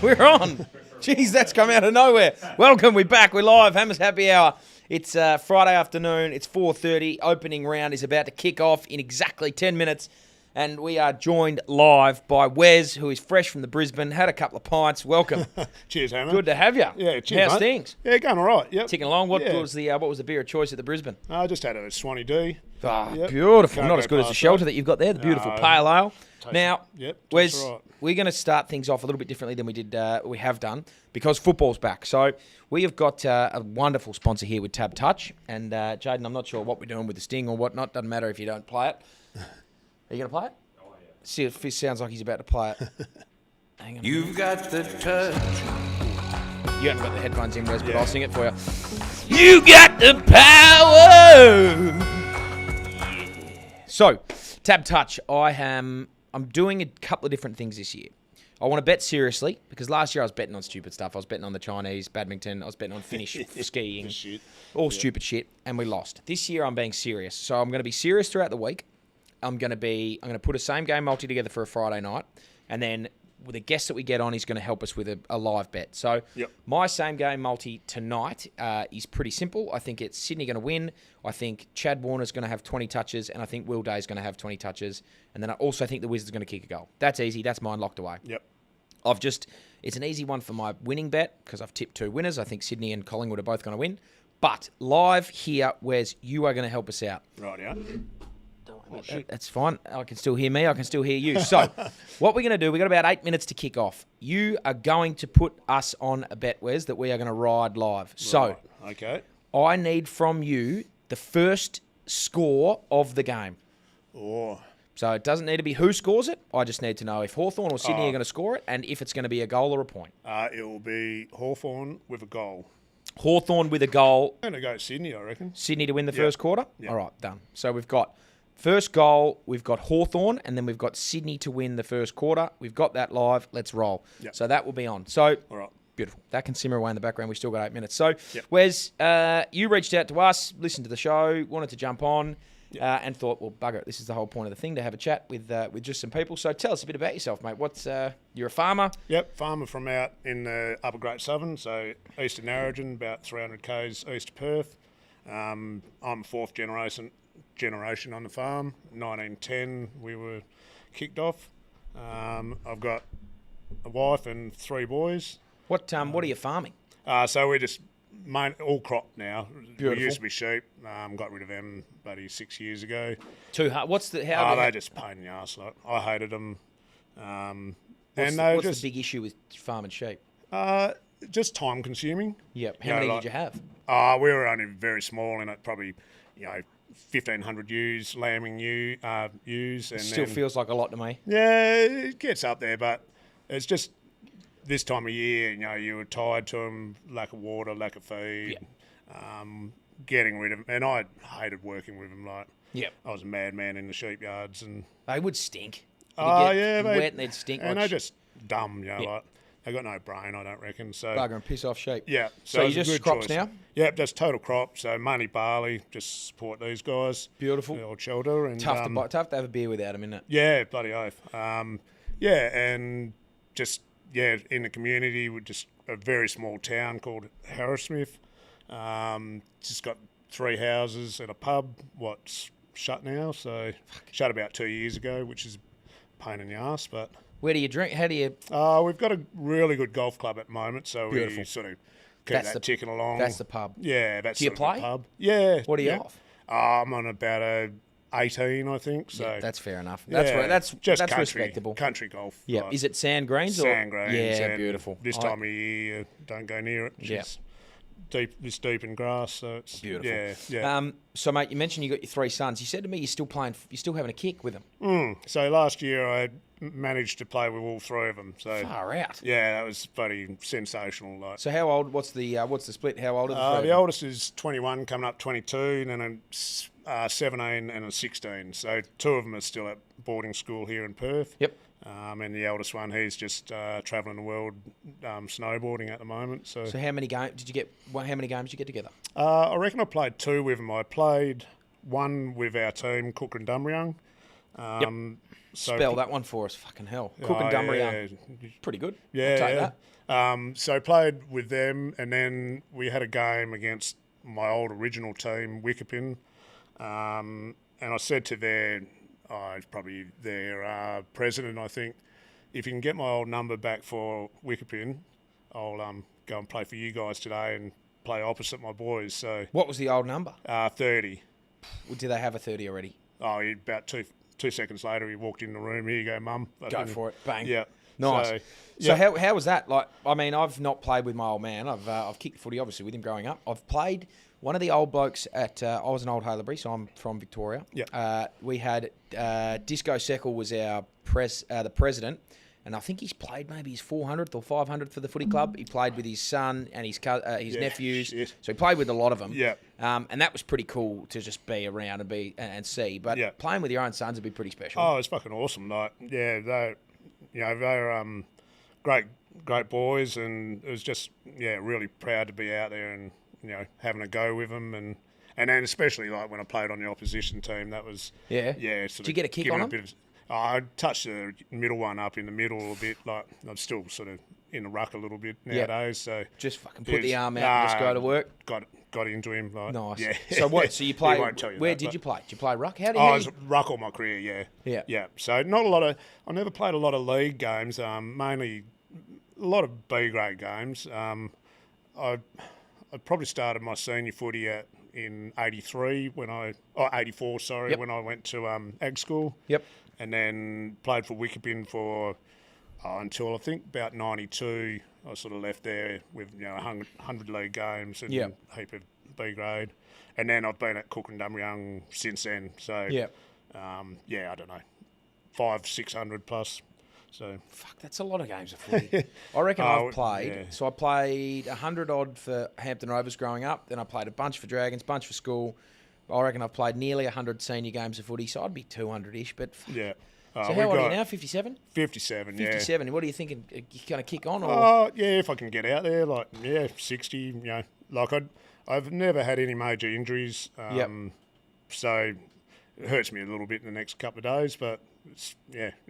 We're on. Jeez, that's come out of nowhere. Welcome, we're back. We're live. Hammers Happy Hour. It's Friday afternoon. It's 4:30. Opening round is about to kick off in exactly 10 minutes. And we are joined live by Wes, who is fresh from the Brisbane, had a couple of pints. Welcome. Cheers, Hammer. Good to have you. Yeah, cheers, How's mate. things? Yeah, going all right. Yep. Ticking along. What was the beer of choice at the Brisbane? I just had a Swanee D. Oh, beautiful. Can't Not go as good as the past shelter that. that you've got there, the beautiful No. pale ale. Now, Yep, Wes, tastes right. we're going to start things off a little bit differently than we have done because football's back. So we have got a wonderful sponsor here with TABtouch. And Jaiden, I'm not sure what we're doing with the sting or whatnot. Doesn't matter if you don't play it. Are you going to play it? See, it sounds like he's about to play it. Hang on. You've got the touch. You haven't got the headphones in, Wes, but I'll sing it for you. You got the power. Yeah. So, TABtouch, I'm doing a couple of different things this year. I want to bet seriously because last year I was betting on stupid stuff. I was betting on the Chinese, badminton. I was betting on Finnish skiing, stupid shit, and we lost. This year I'm being serious, so I'm going to be serious throughout the week. I'm going to put a same game multi together for a Friday night, and then the guest that we get on is going to help us with a live bet. So my same game multi tonight is pretty simple. I think it's Sydney going to win. I think Chad Warner's going to have 20 touches, and I think Will Day's going to have 20 touches, and then I also think the Wizards are going to kick a goal. That's easy. That's mine locked away. Yep. It's an easy one for my winning bet because I've tipped two winners. I think Sydney and Collingwood are both going to win. But live here, Wes, you are going to help us out. Right, yeah. That's fine. I can still hear me. I can still hear you. So what we're going to do, we've got about 8 minutes to kick off. You are going to put us on a bet, Wes, that we are going to ride live. So Okay. I need from you the first score of the game. Oh. So it doesn't need to be who scores it. I just need to know if Hawthorn or Sydney are going to score it and if it's going to be a goal or a point. It will be Hawthorn with a goal. Hawthorn with a goal. I'm going to go Sydney, I reckon. Sydney to win the first quarter? Yep. All right, done. So we've got first goal, we've got Hawthorn, and then we've got Sydney to win the first quarter. We've got that live. Let's roll. Yep. So that will be on. So All right. beautiful. That can simmer away in the background. We've still got 8 minutes. So, Wes, you reached out to us, listened to the show, wanted to jump on, and thought, well, bugger it. This is the whole point of the thing, to have a chat with just some people. So tell us a bit about yourself, mate. You're a farmer? Yep, farmer from out in the Upper Great Southern, so eastern Narrogin, about 300 k's east of Perth. I'm fourth generation on the farm. 1910 we were kicked off. I've got a wife and 3 boys. What are you farming? So we're just all crop now. Beautiful. We used to be sheep. Got rid of them about 6 years ago. Too hard. They just pain in the arse. Like, I hated them. What's the big issue with farming sheep? Just time consuming. Yep. How many did you have? We were only very small in it, probably 1,500 ewes, lambing ewes. And Still then, feels like a lot to me. Yeah, it gets up there, but it's just this time of year, you were tied to them, lack of water, lack of feed, getting rid of them. And I hated working with them. I was a madman in the sheep yards. And They would stink. they wet and they'd stink. And they're just dumb, like they got no brain, I don't reckon. So bugger and piss off sheep. Yeah. So it you was a just good crops choice. now? Yep, just total crop. So mainly barley, just support these guys. Beautiful. The old shelter. And Tough to have a beer without them, isn't it? Yeah, bloody oath. And just in the community, we're just a very small town called Harrismith. Just got 3 houses and a pub. What's shut now? So shut about 2 years ago, which is a pain in the arse. But where do you drink? How do you? We've got a really good golf club at the moment, so Beautiful. we sort of keep that ticking along. That's the pub. Yeah, that's Do you sort of play? the pub. Yeah. What are you off? I'm on about a 18, I think. So Yeah, that's fair enough. That's just that's country, respectable. Country golf. Yeah. like Is it sand greens or sand grains. Yeah, and beautiful. This time of year, don't go near it. Yeah. It's deep in grass, so it's Beautiful. Yeah. So, mate, you mentioned you got your 3 sons. You said to me you're still having a kick with them. So last year I managed to play with all 3 of them. So Far out. yeah, that was bloody sensational. Like. So how old? What's the split? How old are the 3? The oldest is 21, coming up 22, and then a 17 and a 16. So 2 of them are still at boarding school here in Perth. Yep. And the eldest one, he's just travelling the world snowboarding at the moment. So So how many games did you get? How many games did you get together? I reckon I played 2 with them. I played 1 with our team, Cook and Dumbriung, So Spell that one for us. Fucking hell. Cook and Dumbarton. Pretty good. Yeah, I'll take that. So played with them, and then we had a game against my old original team, Wickepin, and I said to probably their president, I think, if you can get my old number back for Wickepin, I'll go and play for you guys today and play opposite my boys. So What was the old number? 30. Well, do they have a 30 already? Oh, about 2 seconds later, he walked in the room. Here you go, Mum. Go for it. Bang. Yeah. Nice. So how was that? Like, I mean, I've not played with my old man. I've kicked footy, obviously, with him growing up. I've played one of the old blokes at... I was an old Haileybury, so I'm from Victoria. Yeah. We had... Disco Seckle was our the president, and I think he's played maybe his 400th or 500th for the footy club. He played with his son and his nephews. Shit. So he played with a lot of them. Yeah. And that was pretty cool to just be around and see. But playing with your own sons would be pretty special. Oh, it's fucking awesome. Like, they're great boys, and it was just really proud to be out there and having a go with them, and then especially like when I played on the opposition team, that was Did you get a kick on them? I touched the middle one up in the middle a bit. Like, I'm still sort of in the ruck a little bit nowadays. So just fucking put the arm out and just go to work. Got into him. Like, Nice. Yeah. So what? So you play? Where did you play? Did you play ruck? How did I was ruck all my career. Yeah. So not a lot of. I never played a lot of league games. Mainly a lot of B grade games. I probably started my senior footy in 83 84. Sorry, when I went to ag school. Yep. And then played for Wickepin for until I think about 92. I sort of left there with 100 league games and a heap of B grade, and then I've been at Cook and Dumbarton since then. So I don't know, 500-600 plus. So fuck, that's a lot of games of footy. I reckon I've played. Yeah. So I played 100 odd for Hampton Rovers growing up. Then I played a bunch for Dragons, bunch for school. I reckon I've played nearly 100 senior games of footy, so I'd be 200-ish. But yeah. So how old are you now? 57? 57, 57. What are you thinking? Are you going to kick on? If I can get out there, 60. I've never had any major injuries. So it hurts me a little bit in the neest couple of days, but it's,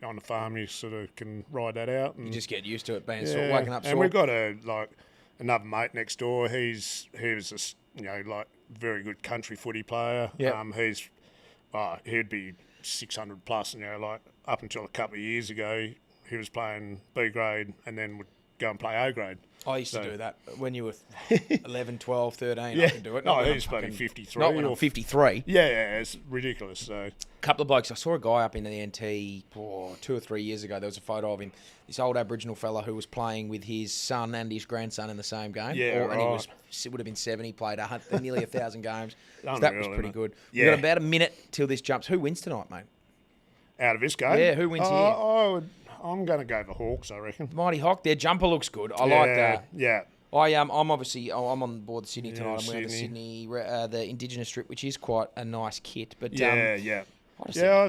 on the farm you sort of can ride that out. And you just get used to it being sort of waking up. And we've got another mate next door. He was very good country footy player. He'd be 600 plus, up until a couple of years ago, he was playing B grade and then would go and play A grade. I used to do that when you were 11, 12, 13. Yeah. I could do it. No, he's playing 53. Not when I'm 53. Yeah, it's ridiculous. So, a couple of blokes. I saw a guy up in the NT 2 or 3 years ago. There was a photo of him. This old Aboriginal fella who was playing with his son and his grandson in the same game. Yeah, and he would have been 7. He played nearly 1,000 games. Unreal, so that was pretty good. Yeah. We've got about a minute till this jumps. Who wins tonight, mate? Out of this game? Yeah, who wins here? I'm going to go the Hawks, I reckon. Mighty Hawk. Their jumper looks good. I like that. Yeah. I'm on board the Sydney tonight. I'm wearing the Sydney, the Indigenous strip, which is quite a nice kit. But I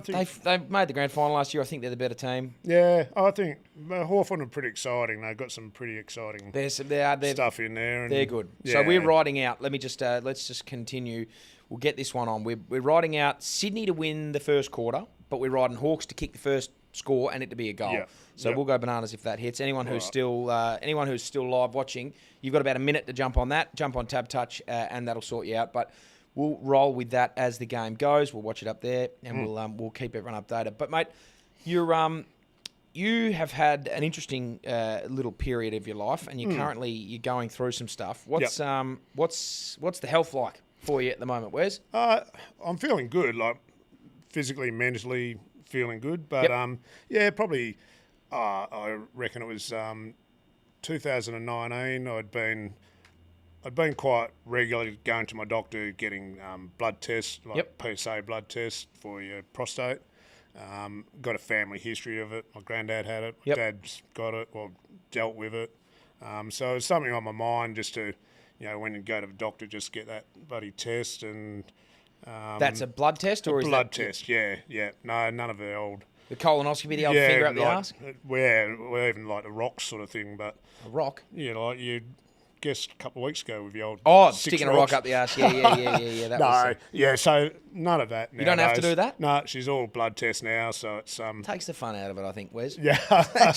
think they made the grand final last year. I think they're the better team. Yeah, I think Hawthorn are pretty exciting. They've got some pretty exciting stuff in there. And they're good. So we're riding out. Let me just let's just continue. We'll get this one on. We're riding out Sydney to win the first quarter, but we're riding Hawks to kick the first score and it to be a goal. Yeah. So we'll go bananas if that hits. Anyone who's still live watching, you've got about a minute to jump on that. Jump on TABtouch and that'll sort you out. But we'll roll with that as the game goes. We'll watch it up there and we'll keep everyone updated. But mate, you have had an interesting little period of your life, and you're going through some stuff. What's the health like for you at the moment, Wes? I'm feeling good, like physically, mentally feeling good. But probably I reckon it was 2019. I'd been quite regularly going to my doctor, getting blood tests, PSA blood tests for your prostate. Got a family history of it. My granddad had it. My dad's got it or dealt with it. So it's something on my mind just to, when you go to the doctor, just get that bloody test. And that's a blood test, or is blood test? Yeah. No, none of the old. The colonoscopy, the old finger up the arse? We're even like the rock sort of thing, but a rock. Like you guessed a couple of weeks ago with the old sticking a rock up the arse. Yeah. So none of that. You don't have to do that? No, she's all blood test now, so it's Takes the fun out of it, I think, Wes. Yeah. I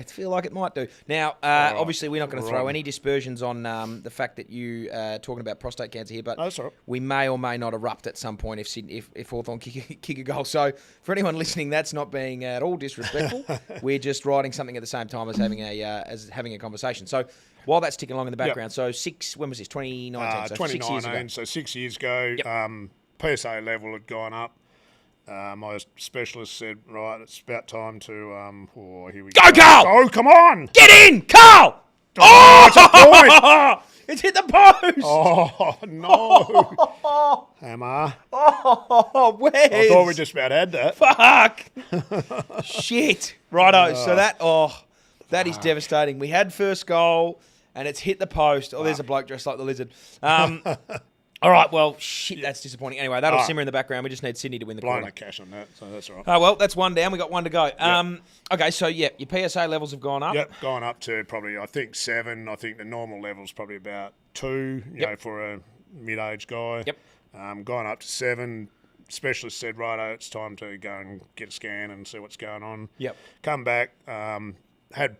feel like it might do. Now, obviously, we're not going to throw any dispersions on the fact that you talking about prostate cancer here, but that's all right. we may or may not erupt at some point if Hawthorn kick a goal. So, for anyone listening, that's not being at all disrespectful. We're just writing something at the same time as having a conversation. So, while that's ticking along in the background, so when was this? 2019. So 2019. 6 years ago. So 6 years ago, PSA level had gone up. My specialist said, right, it's about time to, here we go. Go, Carl! Oh, come on! Get in, Carl! Oh, it's hit the post! Oh, no. Hammer. Oh, Wes! I thought we just about had that. Fuck! Shit. Righto, so that is devastating. We had first goal, and it's hit the post. Oh, there's a bloke dressed like the lizard. All right, well, shit, that's disappointing. Anyway, that'll simmer in the background. We just need Sydney to win the Blowing quarter. the cash on that, so that's all right. Oh, well, that's one down. We got one to go. Okay, so, your PSA levels have gone up. Yep, gone up to probably, I think, 7. I think the normal level's probably about 2, you know, for a mid-aged guy. Yep. Gone up to 7. Specialist said, righto, it's time to go and get a scan and see what's going on. Yep. Come back, had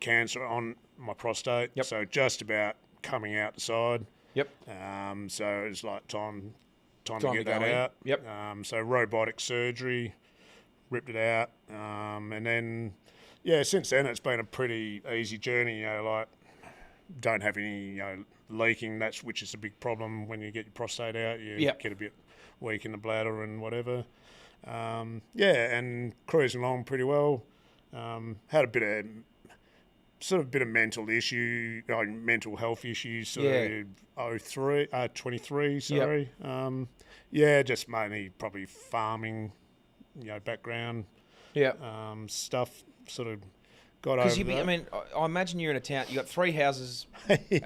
cancer on my prostate, so just about coming out the side. Yep. So it was like time to get that in. out. Yep. So robotic surgery, ripped it out, and then since then it's been a pretty easy journey. You know, like don't have any leaking. Which is a big problem when you get your prostate out. You get a bit weak in the bladder and whatever. And cruising along pretty well. Had a bit of mental issue, mental health issues, sort of 23, sorry. Just mainly probably farming, background stuff, sort of got over that. I imagine you're in a town, you got 3 houses,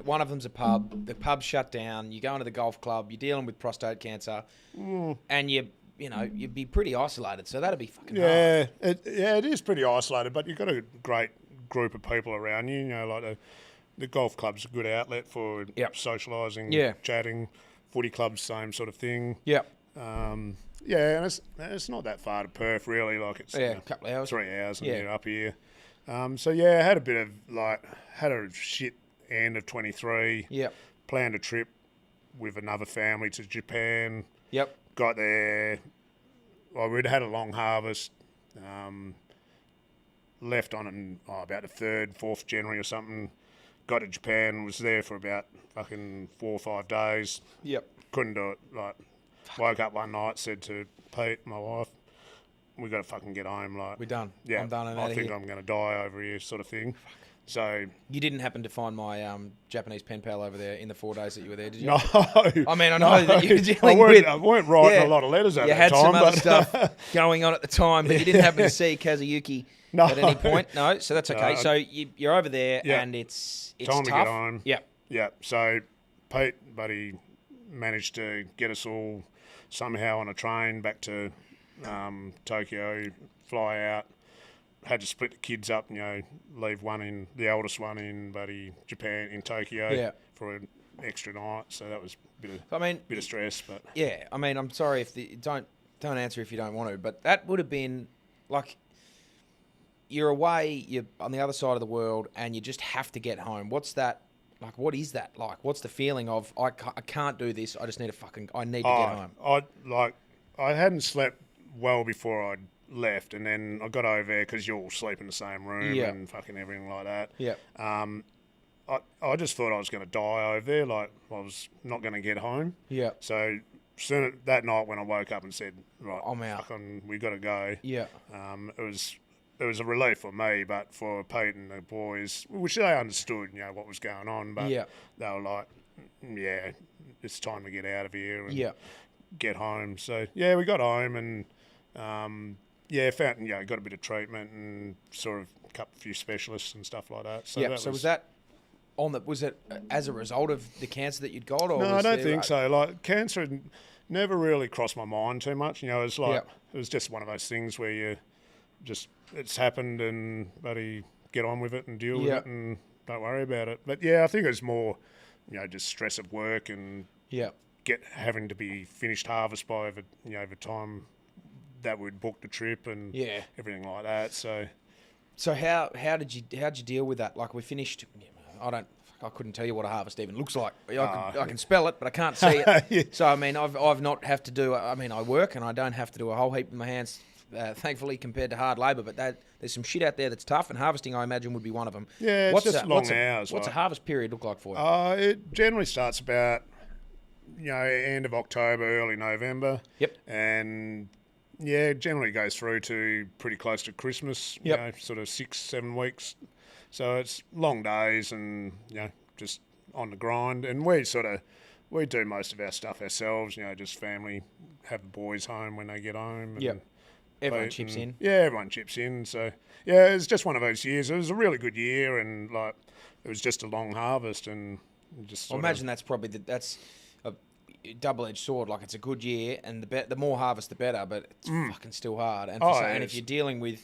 one of them's a pub, the pub's shut down, you're going to the golf club, you're dealing with prostate cancer, and you'd be pretty isolated, so that'd be fucking hard. It is pretty isolated, but you've got a great group of people around you. Like the golf club's a good outlet for socialising, chatting. Footy club's same sort of thing. Yep. And it's not that far to Perth really. Like it's a couple of hours, 3 hours, and you're up here. I had a bit of had a shit end of 23. Yep. Planned a trip with another family to Japan. Yep. Got there. Well, we'd had a long harvest. Left on about the 3rd, 4th January or something. Got to Japan, was there for about fucking 4 or 5 days. Yep. Couldn't do it. Woke up one night, said to Pete, my wife, we got to fucking get home. We're done. Yeah, I'm done. I think I'm going to die over here, sort of thing. So you didn't happen to find my Japanese pen pal over there in the 4 days that you were there, did you? No. I know that you were dealing with. I weren't writing a lot of letters at that time. You had some other stuff going on at the time, but you didn't happen to see Kazuyuki at any point. No, so that's okay. So you're over there, and it's time tough. To get home. Yep. Yeah. So Pete, buddy, managed to get us all somehow on a train back to Tokyo, fly out. Had to split the kids up, leave the eldest one in Japan, in Tokyo for an extra night. So that was a bit of stress. But yeah, I'm sorry if don't answer if you don't want to, but that would have been like you're away, you're on the other side of the world, and you just have to get home. What's that like? What is that like? What's the feeling of I can't do this? I just need I need to get home. I hadn't slept well before I'd left, and then I got over there because you all sleep in the same room and fucking everything like that. Yeah. I just thought I was going to die over there. Like I was not going to get home. Yeah. So soon that night when I woke up and said, right, I'm out. We got to go. Yeah. It was a relief for me, but for Pete and the boys, which they understood, what was going on, but they were like, yeah, it's time to get out of here and get home. So yeah, we got home and. Found got a bit of treatment and sort of a few specialists and stuff like that. So was that was it as a result of the cancer that you'd got? Or no, I don't think so. Like cancer had never really crossed my mind too much. It's like it was just one of those things where you just it's happened and buddy get on with it and deal with it and don't worry about it. But yeah, I think it was more just stress of work and having to be finished harvest by the time that we'd booked the trip and everything like that. So how did you deal with that? Like we finished. I couldn't tell you what a harvest even looks like. I can spell it, but I can't see it. Yeah. So I mean, I've not have to do. I mean, I work and I don't have to do a whole heap with my hands. Thankfully, compared to hard labour, but there's some shit out there that's tough, and harvesting, I imagine, would be one of them. Yeah, it's just long hours. What's a harvest period look like for you? It generally starts about end of October, early November. Yep. And it generally goes through to pretty close to Christmas. Yep. Sort of 6-7 weeks. So it's long days and just on the grind. And we do most of our stuff ourselves. Just family, have the boys home when they get home. And everyone chips in. Yeah, everyone chips in. So it's just one of those years. It was a really good year, and it was just a long harvest, and just. I imagine that's probably that's a double-edged sword. Like it's a good year, and the more harvest, the better. But it's fucking still hard. And and if you're dealing with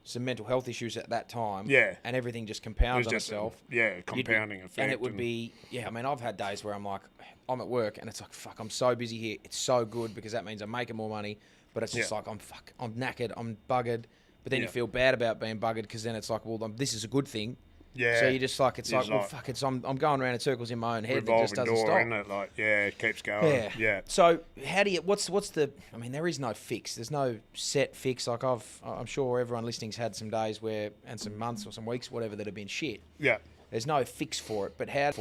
some mental health issues at that time, and everything just compounds on itself. Compounding effect. And it would be, I mean, I've had days where I'm like, I'm at work, and it's like, fuck, I'm so busy here. It's so good because that means I'm making more money. But it's just like, I'm knackered, I'm buggered. But then you feel bad about being buggered because then it's like, well, this is a good thing. Yeah. So you just like, well, fuck, I'm going around in circles in my own head. That just doesn't stop. Isn't it? It keeps going. Yeah. So how do you, what's the, I mean, there is no fix. There's no set fix. Like I'm sure everyone listening's had some days and some months or some weeks, whatever, that have been shit. Yeah. There's no fix for it. But how...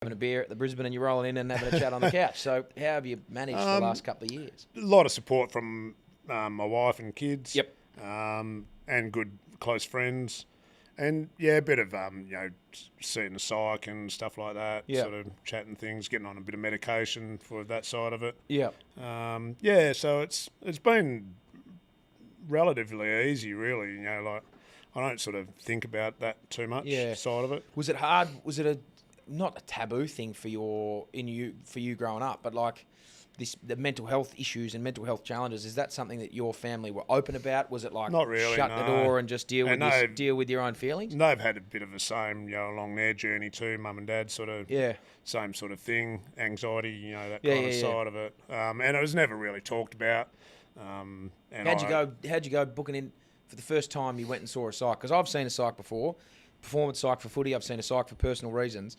having a beer at the Brisbane and you're rolling in and having a chat on the couch. So how have you managed the last couple of years? A lot of support from my wife and kids. Yep. And good close friends. And a bit of seeing the psych and stuff like that. Yep. Sort of chatting things, getting on a bit of medication for that side of it. Yeah. So it's been relatively easy, really. I don't sort of think about that too much side of it. Was it hard? Was it not a taboo thing for you growing up, but like the mental health issues and mental health challenges? Is that something that your family were open about? Was it like not really, shut the door and just deal with your own feelings? They've had a bit of the same, along their journey too. Mum and dad sort of same sort of thing, anxiety, that kind of side of it. And it was never really talked about. And how'd you go booking in for the first time you went and saw a psych? Because I've seen a psych before, performance psych for footy. I've seen a psych for personal reasons.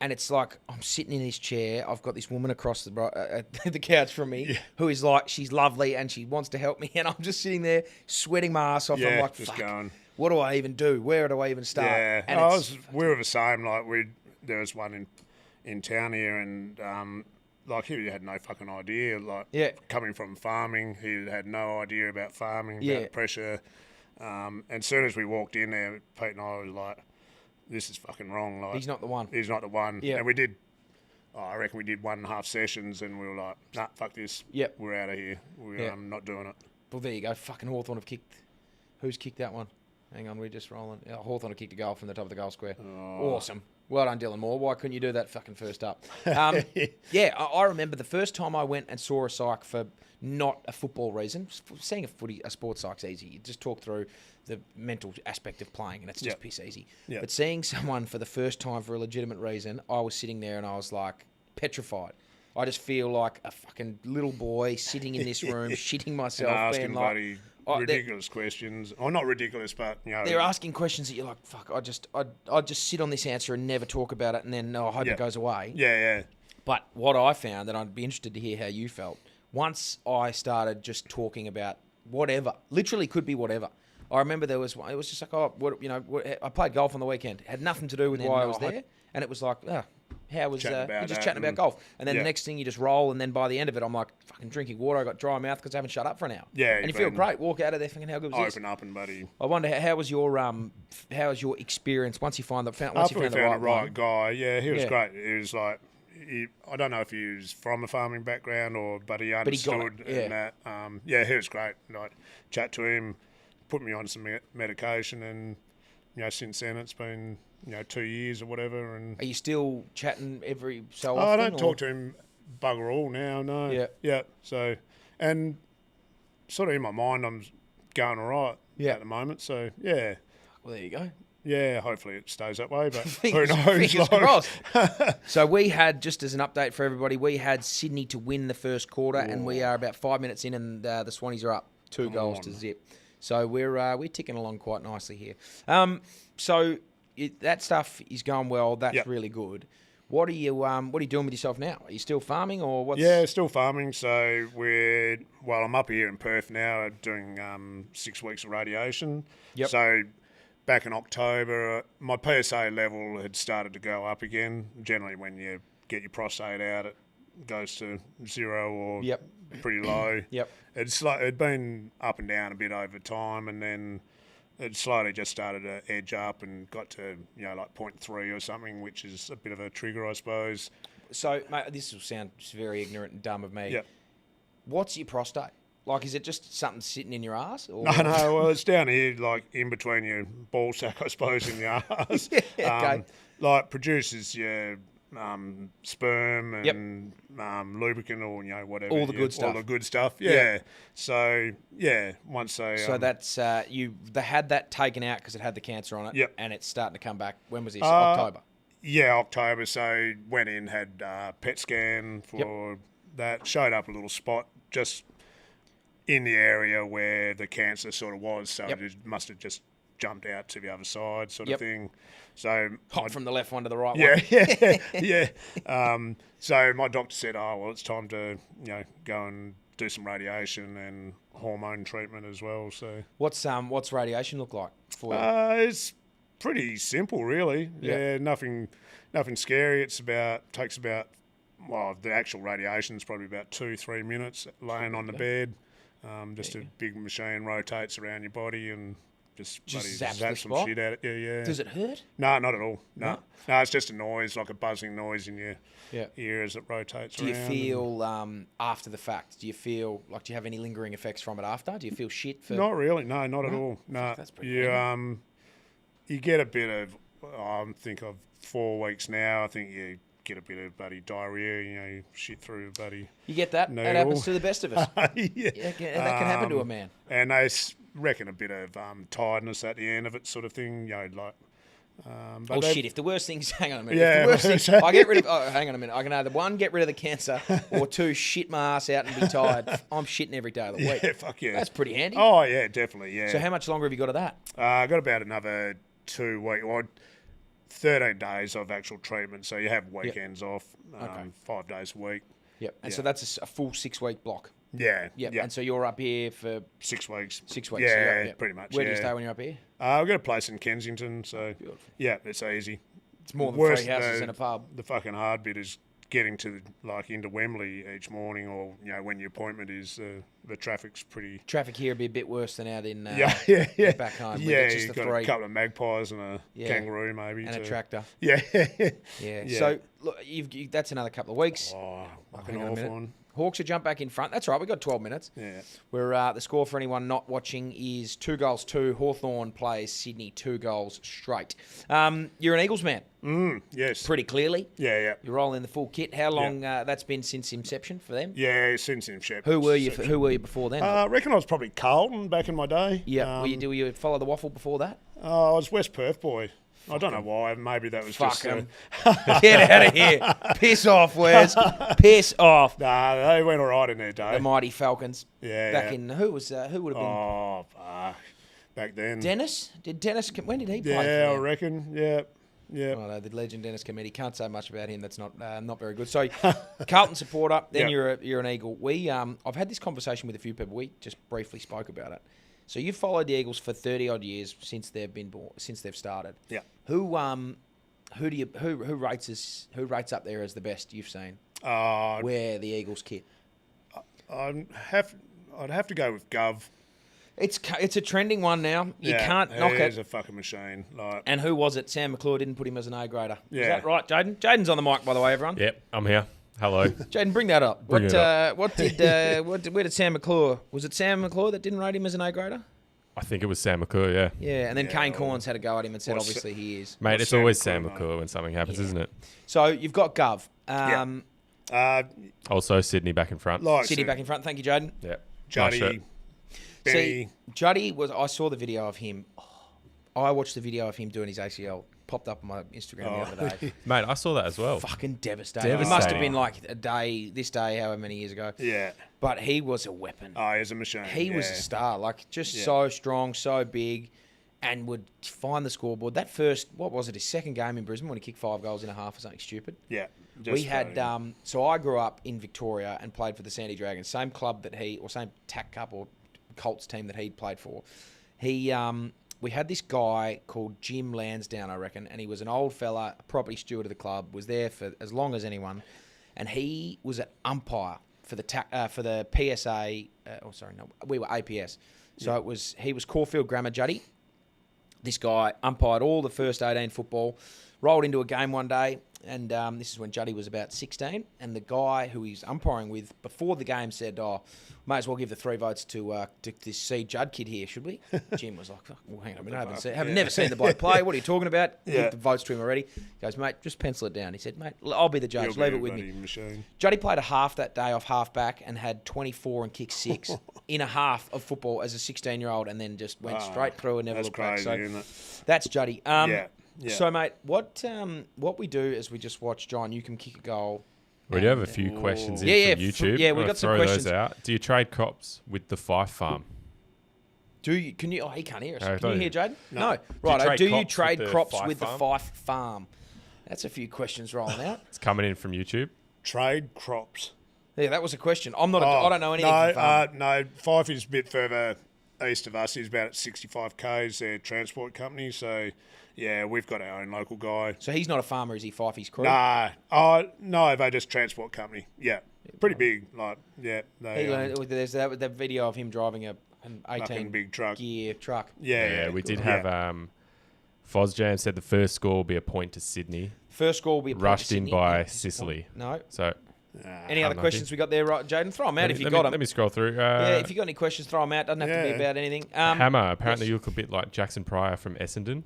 And it's like, I'm sitting in this chair. I've got this woman across the couch from me who is like, she's lovely and she wants to help me. And I'm just sitting there sweating my ass off. I'm like, just fuck, going, what do I even do? Where do I even start? Yeah, and we were the same. Like there was one in town here, and he had no fucking idea. Coming from farming, he had no idea about farming, about pressure. And as soon as we walked in there, Pete and I was like, this is fucking wrong. Like, he's not the one. He's not the one. Yeah. And we did, I reckon we did 1.5 sessions, and we were like, nah, fuck this. Yep. We're out of here. We're not doing it. Well, there you go. Fucking Hawthorn have kicked. Who's kicked that one? Hang on, we're just rolling. Hawthorn have kicked a goal from the top of the goal square. Oh. Awesome. Well done, Dylan Moore. Why couldn't you do that fucking first up? I remember the first time I went and saw a psych for not a football reason. Seeing a sports psych's easy. You just talk through the mental aspect of playing, and it's just piss easy. Yep. But seeing someone for the first time for a legitimate reason, I was sitting there and I was like petrified. I just feel like a fucking little boy sitting in this room, shitting myself. And asking bloody ridiculous questions. Or not ridiculous, but, they're asking questions that you're like, fuck, I'd just sit on this answer and never talk about it, and then I hope it goes away. Yeah. But what I found, and I'd be interested to hear how you felt, once I started just talking about whatever, literally could be whatever. I remember it was just like, I played golf on the weekend. It had nothing to do with why I was there. And it was like, how was you're just chatting about golf. And then the next thing you just roll, and then by the end of it, I'm like fucking drinking water. I got dry mouth because I haven't shut up for an hour. Yeah. And you feel great. Walk out of there thinking, how good was this? Open up and buddy. I wonder, how was your experience once you found the right guy? Yeah, he was great. He was like, I don't know if he was from a farming background but he understood and that. He was great. Like, chat to him, put me on some medication, and since then it's been 2 years or whatever. And are you still chatting every so often? I don't talk to him bugger all now. No. Yeah. So, and sort of in my mind, I'm going all right at the moment. So yeah. Well, there you go. Yeah, hopefully it stays that way, but who Fingers knows? crossed. So we had, just as an update for everybody, we had Sydney to win the first quarter, and we are about 5 minutes in, and the Swannies are up 2 goals to zip. So we're ticking along quite nicely here. That stuff is going well. That's really good. What are you doing with yourself now? Are you still farming or what's? Yeah, still farming. So I'm up here in Perth now doing 6 weeks of radiation. Yep. So back in October, my PSA level had started to go up again. Generally, when you get your prostate out, it goes to 0 or pretty low. Yep. It'd been up and down a bit over time, and then it slowly just started to edge up and got to, like 0.3 or something, which is a bit of a trigger, I suppose. So, mate, this will sound just very ignorant and dumb of me. Yep. What's your prostate? Like, is it just something sitting in your ass? Or? No, well, it's down here, like in between your ball sack, I suppose, in your ass. Okay. Like, produces your sperm and lubricant or, whatever. All the good stuff. All the good stuff, yeah. So, once they... So that's, they had that taken out because it had the cancer on it. Yep. And it's starting to come back. When was this? October? Yeah, October. So, went in, had PET scan for that. Showed up a little spot just in the area where the cancer sort of was. So, it must have just jumped out to the other side sort of thing. So hop from the left one to the right one. Yeah. So my doctor said, it's time to, go and do some radiation and hormone treatment as well. So what's radiation look like for you? It's pretty simple, really. Yeah, nothing scary. Takes about the actual radiation is probably about 2-3 minutes laying on the bed. Just a big machine rotates around your body and just zap some spot? shit at it. Yeah. Does it hurt? No, not at all. No, it's just a noise, like a buzzing noise in your ear as it rotates around. Do you feel after the fact? Do you have any lingering effects from it after? Do you feel shit for? Not really. No, not at all. No, that's pretty you get a bit of. I think of 4 weeks now. I think you get a bit of bloody diarrhea. You shit through a bloody. You get that? needle. That happens to the best of us. Yeah. That can happen to a man. And they reckon a bit of tiredness at the end of it, sort of thing. But Shit! If the worst thing's, hang on a minute. Yeah, if the worst thing, I get rid of. Oh, hang on a minute. I can either 1, get rid of the cancer, or 2, shit my ass out and be tired. I'm shitting every day of the week. Yeah, fuck yeah. That's pretty handy. Oh yeah, definitely. Yeah. So how much longer have you got of that? I got about another 2 weeks, or 13 days of actual treatment. So you have weekends off, 5 days a week. Yep. And so that's a full 6-week block. Yeah. Yep. And so you're up here for 6 weeks. 6 weeks. Yeah, pretty much. Where do you stay when you're up here? I've got a place in Kensington, so yeah, it's easy. It's more than 3 houses and a pub. The fucking hard bit is getting to into Wembley each morning, or when your appointment is. The traffic's pretty. Traffic here would be a bit worse than out in back home. Yeah, just you've got a couple of magpies and a kangaroo maybe. And a tractor. Yeah. Yeah. So look, that's another couple of weeks. Oh, fucking Hawthorn. Hawks will jump back in front. That's right. We've got 12 minutes. Yeah. Where the score for anyone not watching is 2-2. Hawthorn plays Sydney 2 goals straight. You're an Eagles man. Yes. Pretty clearly. Yeah. You're rolling the full kit. How long that's been since inception for them? Yeah, since inception. Who were you before then? I reckon I was probably Carlton back in my day. Yeah. Were you follow the waffle before that? I was West Perth boy. I don't know why. Maybe that was just... Get out of here. Piss off, Wes. Piss off. Nah, they went all right in their day. The mighty Falcons. Yeah. Back in... Who would have been... Oh, fuck. Back then. Dennis? When did he play? Yeah, I reckon. Yeah. Oh, the legend Dennis Cometti. Can't say much about him. That's not very good. So, Carlton supporter. Then you're an Eagle. I've had this conversation with a few people. We just briefly spoke about it. So you've followed the Eagles for 30 odd years since they've been born, since they've started. Yeah. Who rates up there as the best you've seen? Wear the Eagles kit. I'd have to go with Gov. It's a trending one now. You can't knock it. He's a fucking machine. And who was it? Sam McClure didn't put him as an A grader. Yeah. Is that right, Jaiden? Jaiden's on the mic, by the way, everyone. Yep, I'm here. Hello. Jaiden, bring that up. Where did Sam McClure? Was it Sam McClure that didn't rate him as an A grader? I think it was Sam McClure, yeah. Yeah, and then Kane Corns had a go at him and said, obviously he is. Mate, it's always Sam McClure when something happens, isn't it? So you've got Gov. Also, Sydney back in front. Sydney back in front. Thank you, Jaiden. Yeah. Juddy. See, Juddy I saw the video of him. I watched the video of him doing his ACL. Popped up on my Instagram the other day. Mate, I saw that as well. Fucking devastating. It must have been like this day, however many years ago. Yeah. But he was a weapon. Oh, he was a machine. He was a star. Like, just so strong, so big, and would find the scoreboard. That first, what was it, his second game in Brisbane when he kicked 5 goals in a half or something stupid? Yeah. We had, so I grew up in Victoria and played for the Sandy Dragons, same club that same TAC Cup or Colts team that he'd played for. We had this guy called Jim Lansdowne, I reckon, and he was an old fella, a property steward of the club, was there for as long as anyone, and he was an umpire for the PSA. We were APS, so he was Caulfield Grammar Juddy. This guy umpired all the first 18 football, rolled into a game one day, and this is when Juddy was about 16, and the guy who he's umpiring with before the game said, may as well give the 3 votes to this C. Judd kid here, should we? Jim was like, well, hang on a minute, I haven't never seen the bloke play. What are you talking about? Give the votes to him already. He goes, mate, just pencil it down. He said, mate, I'll be the judge. Leave it with me. Machine. Juddy played a half that day off half-back and had 24 and kicked 6 in a half of football as a 16-year-old, and then just went straight through and never looked back. So isn't it? that's Juddy. Yeah. So, mate, what we do is we just watch John Newcomb kick a goal. We do have a few questions in from YouTube. Yeah, we got some questions. Those out. Do you trade crops with the Fife farm? Do you? Can you? Oh, he can't hear us. No, Can you hear Jaiden? No. Right. Do you trade crops Fife with the farm? Fife farm? That's a few questions rolling out. It's coming in from YouTube. Trade crops. Yeah, that was a question. I don't know anything from farming. No, Fife is a bit further east of us. He's about at 65 k's. They're a transport company, so yeah, we've got our own local guy. So he's not a farmer, is he? Fifey's crew? Nah, no, they just transport company. Yeah, pretty big. Like, yeah, There's that video of him driving an 18 big truck. gear truck. Yeah, we did have. Fozjam said the first score will be a point to Sydney. First score will be a point rushed to Sydney. in by Sicily. No. So. Any other questions we got there, right, Jaiden? Throw them out if you got them. Let me scroll through. If you got any questions, throw them out. Doesn't have to be about anything. Hammer. Apparently, you look a bit like Jackson Pryor from Essendon.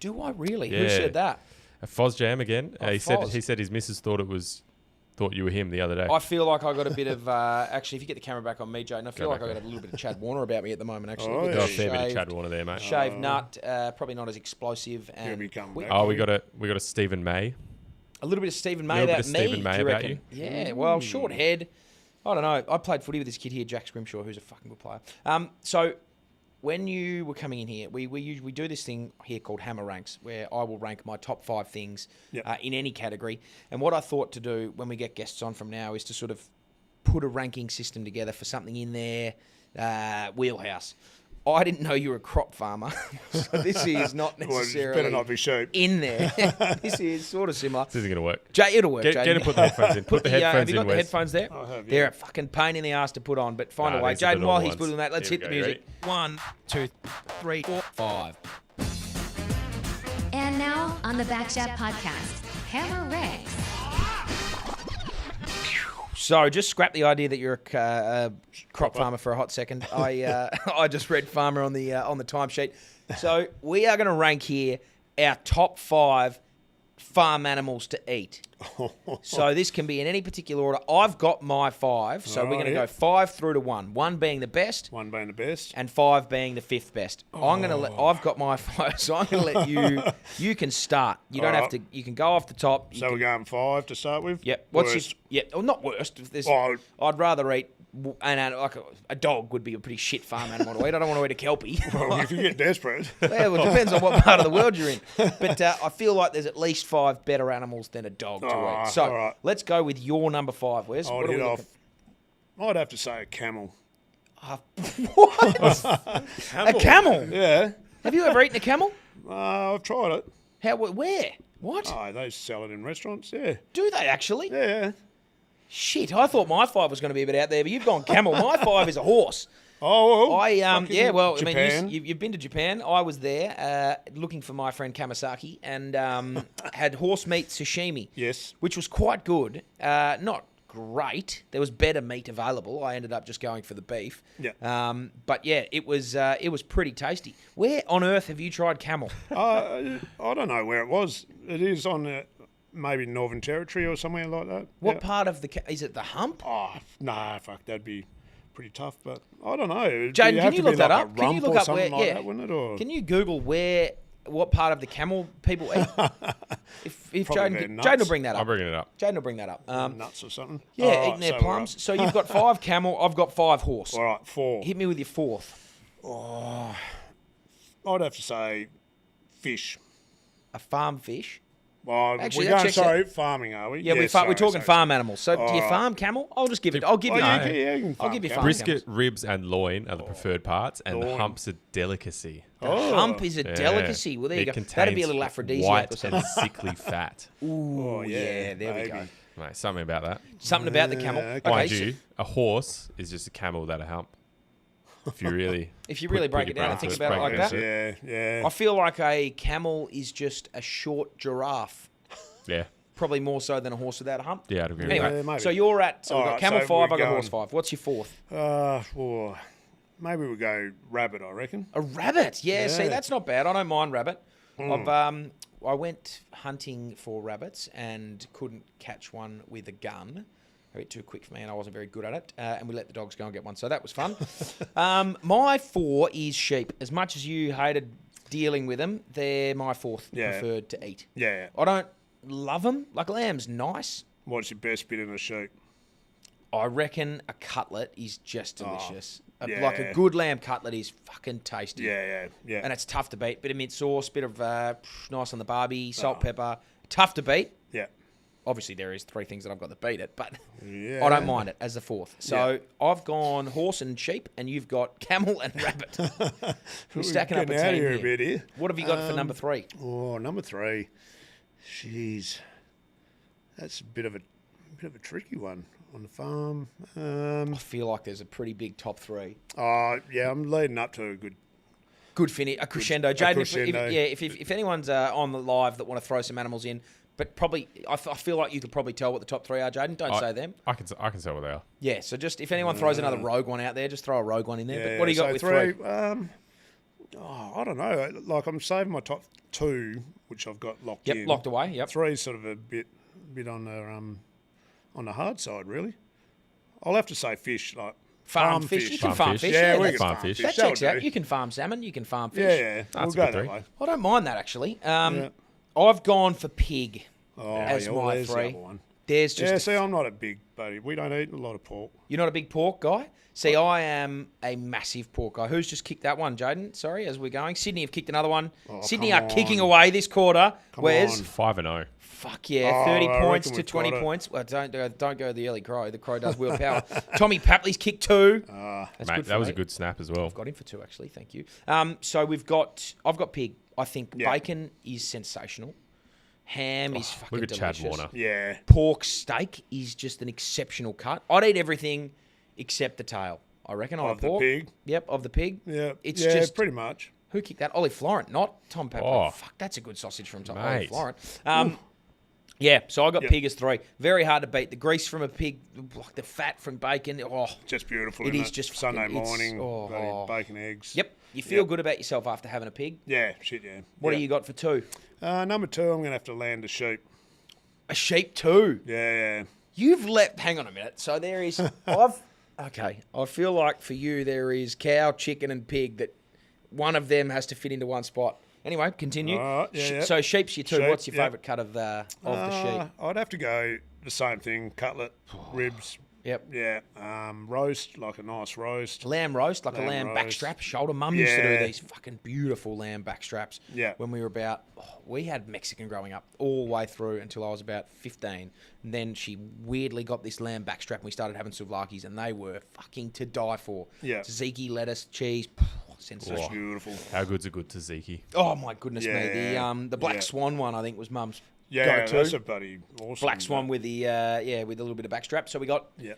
Do I really? Yeah. Who said that? Fozjam again. Foz. He said his missus thought you were him the other day. I feel like I got a bit of actually. If you get the camera back on me, Jaiden, I feel like I got a little bit of Chad Warner about me at the moment. Actually, Oh, Got a fair bit of Chad Warner there, mate. shaved nut, probably not as explosive, and we got a Stephen May. a little bit of Stephen May Little bit about of me. Stephen May do you about reckon? you? Yeah. Well, short head. I don't know. I played footy with this kid here, Jack Scrimshaw, who's a fucking good player. So when you were coming in here, we do this thing here called Hammer Ranks, where I will rank my top 5 things in any category. And what I thought to do when we get guests on from now is to sort of put a ranking system together for something in their wheelhouse. I didn't know you were a crop farmer, so this is not necessarily better not be sheep. in there. This is sort of similar. This isn't going to work. It'll work, Get Jaiden. him to put the headphones in. Put the headphones have you got in, the Wes. headphones there? I have, yeah. They're a fucking pain in the ass to put on, but find a way. these are the Jaiden, while normal he's ones. putting that, let's Here hit we the go, music. 1, 2, 3, 4, 5. And now on the BackChat podcast, Hammer Ranks. So just scrap the idea that you're a crop farmer for a hot second. I just read farmer on the timesheet. So we are going to rank here our top 5 farm animals to eat. So this can be in any particular order. I've got my 5, so we're going to go 5 through to 1. 1 being the best. 1 being the best. And 5 being the 5th best. I've got my 5, so I'm going to let you. You can start. You don't have to. You can go off the top. So we're going 5 to start with. Yep. Worst. Not worst. I'd rather eat. And like a dog would be a pretty shit farm animal to eat. I don't want to eat a kelpie. Well, if you get desperate. Well, it depends on what part of the world you're in. But I feel like there's at least 5 better animals than a dog to eat. So all right. let's go with your number 5, Wes. I'd hit off. I'd have to say a camel. What? A camel? Yeah. Have you ever eaten a camel? I've tried it. How? Where? What? Oh, they sell it in restaurants. Yeah. Do they actually? Yeah. Shit, I thought my 5 was going to be a bit out there, but you've gone camel. My 5 is a horse. Oh, well. I Japan. mean, you've been to Japan. I was there looking for my friend Kamasaki and had horse meat sashimi. Yes. Which was quite good. Not great. There was better meat available. I ended up just going for the beef. Yeah. But yeah, it was pretty tasty. Where on earth have you tried camel? I don't know where it was. It is on maybe Northern Territory or somewhere like that. What part of is it the hump? Oh, nah, fuck, that'd be pretty tough, but I don't know. Jaiden, can you look that up? Can you look up where? Like that, wouldn't it, or? Can you Google where what part of the camel people eat? If Probably their Jaiden nuts. will bring that I'm up. bringing it up. Jaiden will bring that up. Nuts or something. Yeah, All right, eating their so we're plums. up. So you've got 5 camel. I've got 5 horse. All right, 4. Hit me with your 4th. I'd have to say fish. A farm fish. Well, Actually, we're that going, checks out. farming, are we? Yeah, we're talking farm animals. So do you farm camel? I'll just give it. I'll give you. Yeah, you can I'll farm give you camel. farm Brisket, camels. ribs, and loin are the preferred parts, and the Loin. hump's a delicacy. The hump is a Yeah. delicacy. Well, there you It go. That'd be a contains little aphrodisiac or white something. and sickly fat. Ooh, yeah, there we baby. go. Mate, something about that. Something about the camel. okay. Okay, Mind so you, a horse is just a camel without a hump. If you really, if you really put break your it down brain and think to about it like break that, it Yeah. I feel like a camel is just a short giraffe. yeah, Probably more so than a horse without a hump. yeah, I'd agree with Anyway, that. Yeah, maybe. so you're at. So we've got Alright, camel so 5. we're I got going- horse 5. What's your 4th? Well, maybe we'll go rabbit, I reckon. A rabbit. Yeah. See, Yeah. that's not bad. I don't mind rabbit. I went hunting for rabbits and couldn't catch one with a gun. A bit too quick for me, and I wasn't very good at it. And we let the dogs go and get one, so that was fun. My 4 is sheep. As much as you hated dealing with them, they're my 4th Yeah. preferred to eat. Yeah. I don't love them. Like lamb's nice. What's your best bit in a sheep? I reckon a cutlet is just delicious. yeah. Like a good lamb cutlet is fucking tasty. Yeah. And it's tough to beat. Bit of mint sauce, bit of nice on the barbie, salt, pepper. Tough to beat. Yeah. Obviously, there is 3 things that I've got to beat it, but Yeah. I don't mind it as the 4th. So I've gone horse and sheep, and you've got camel and rabbit. We're stacking up a Getting out of team here here. a bit here. What have you got for number 3? Oh, number 3. Jeez. That's a bit of a tricky one on the farm. I feel like there's a pretty big top 3. Yeah, I'm leading up to a Good finish, a crescendo. Jaiden, crescendo. if anyone's on the live that want to throw some animals in, but probably, I feel like you could probably tell what the top 3 are, Jaiden. Don't say them. I can tell what they are. Yeah, so just if anyone throws another rogue one out there, just throw a rogue one in there. Yeah, But what do you got with 3? I don't know. Like I'm saving my top 2, which I've got locked in. Yep, locked away. Yep. 3 is sort of a bit on the hard side, really. I'll have to say fish, like Farm fish. You can Farm farm fish. fish. Yeah, Yeah, we that's can farm farm fish. fish. that That'll checks out. do. You can farm salmon. You can farm fish. Yeah, That's we'll a go good that 3. way. I don't mind that actually. Yeah. I've gone for pig Oh, as yeah, my there's the 3. other one. There's just Yeah, see, I'm not a big buddy. We don't eat a lot of pork. you're not a big pork guy. See, I am a massive pork guy. Who's just kicked that one, Jaiden? Sorry, as we're going. Sydney have kicked another one. Sydney come are kicking on. away this quarter. Where's on. 5-0. fuck yeah, Oh, 30 I points reckon to we've 20 got it. points. Well, don't go the early crow. The crow does wheel power. Tommy Papley's kicked 2. That's Mate, good for that was me. a good snap as well. I've got him for 2 actually. Thank you. So I've got pig. I think Yeah. bacon is sensational. Ham is fucking Look at delicious. Chad Warner. Yeah. Pork steak is just an exceptional cut. I'd eat everything except the tail. I reckon on Of a the pork. pig? Yep, of the pig. Yeah. It's yeah, just pretty much. who kicked that? Ollie Florent, not Tom Pepper. Oh. Fuck, that's a good sausage from Ollie Mate. Florent. Yeah, so I got Yep. pig as 3. Very hard to beat. The grease from a pig, like the fat from bacon. Oh, Just beautiful. It isn't is just Sunday fucking- it's- morning. oh. bloody bacon, eggs. yep. You feel Yep. good about yourself after having a pig. Yeah, shit, yeah. What yeah. do you got for 2? Number 2, I'm going to have to land a sheep. A sheep 2. Yeah. You've left. Hang on a minute. So there is. Okay. I feel like for you there is cow, chicken, and pig. That one of them has to fit into one spot. Anyway, continue. All right, yeah. So sheep's your 2. Sheep, What's your yep. favourite cut of the sheep? I'd have to go the same thing. Cutlet, ribs. Yep. Yeah. Roast, like a nice roast. Lamb roast, like a Lamb lamb roast. backstrap. Shoulder mum used to do Yeah. these fucking beautiful lamb backstraps. Yeah. When we were about, we had Mexican growing up all the way through until I was about 15. And then she weirdly got this lamb backstrap and we started having souvlakis and they were fucking to die for. Yeah. Tzatziki, lettuce, cheese. Sensational. That's beautiful. How good's a good tzatziki? Oh my goodness me! Yeah. The black Yeah. swan one I think was Mum's Yeah, go-to. that's a bloody awesome. Black swan with the with a little bit of backstrap. So we got. Yeah.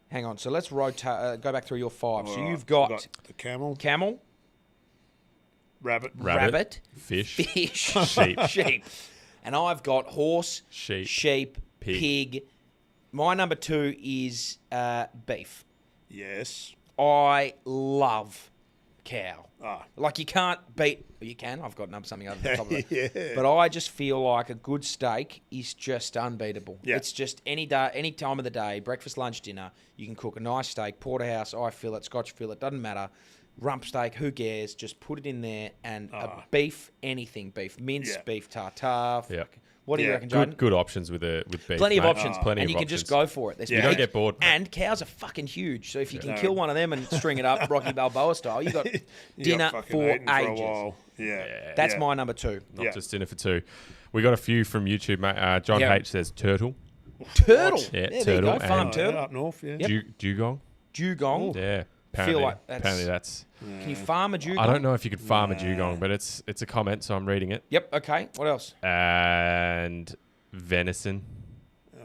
Hang on. So let's rotate. Go back through your 5. So All right, you've got the camel, camel, rabbit, rabbit, Fish. fish, Sheep. sheep, and I've got horse, Sheep. pig. My number 2 is beef. yes. I love cow. Ah. Like you can't beat. You can. I've got something over the top of it. Yeah. But I just feel like a good steak is just unbeatable. Yeah. It's just any day, any time of the day, breakfast, lunch, dinner. You can cook a nice steak, porterhouse, eye fillet, Scotch fillet. Doesn't matter. rump steak, who cares? Just put it in there and a beef, anything beef, mince, beef tartare. Yeah. What do you reckon, Jaiden? Good options with beef. Plenty of mate. options, Plenty and of you can options. just go for it. There's You don't get bored, mate. And cows are fucking huge, so if you can kill one of them and string it up Rocky Balboa style, you got dinner for a ages. while. Yeah. That's my number 2. Not just dinner for 2. We got a few from YouTube, mate. John H says turtle. Turtle. Yeah, There turtle you go. Farm and- turtle. Up north, yeah. Dugong. Dugong. Yeah. Feel like that's- Apparently that's. Can you farm a dugong? I don't know if you could farm a dugong, but it's a comment, so I'm reading it. Yep. Okay. What else? And venison,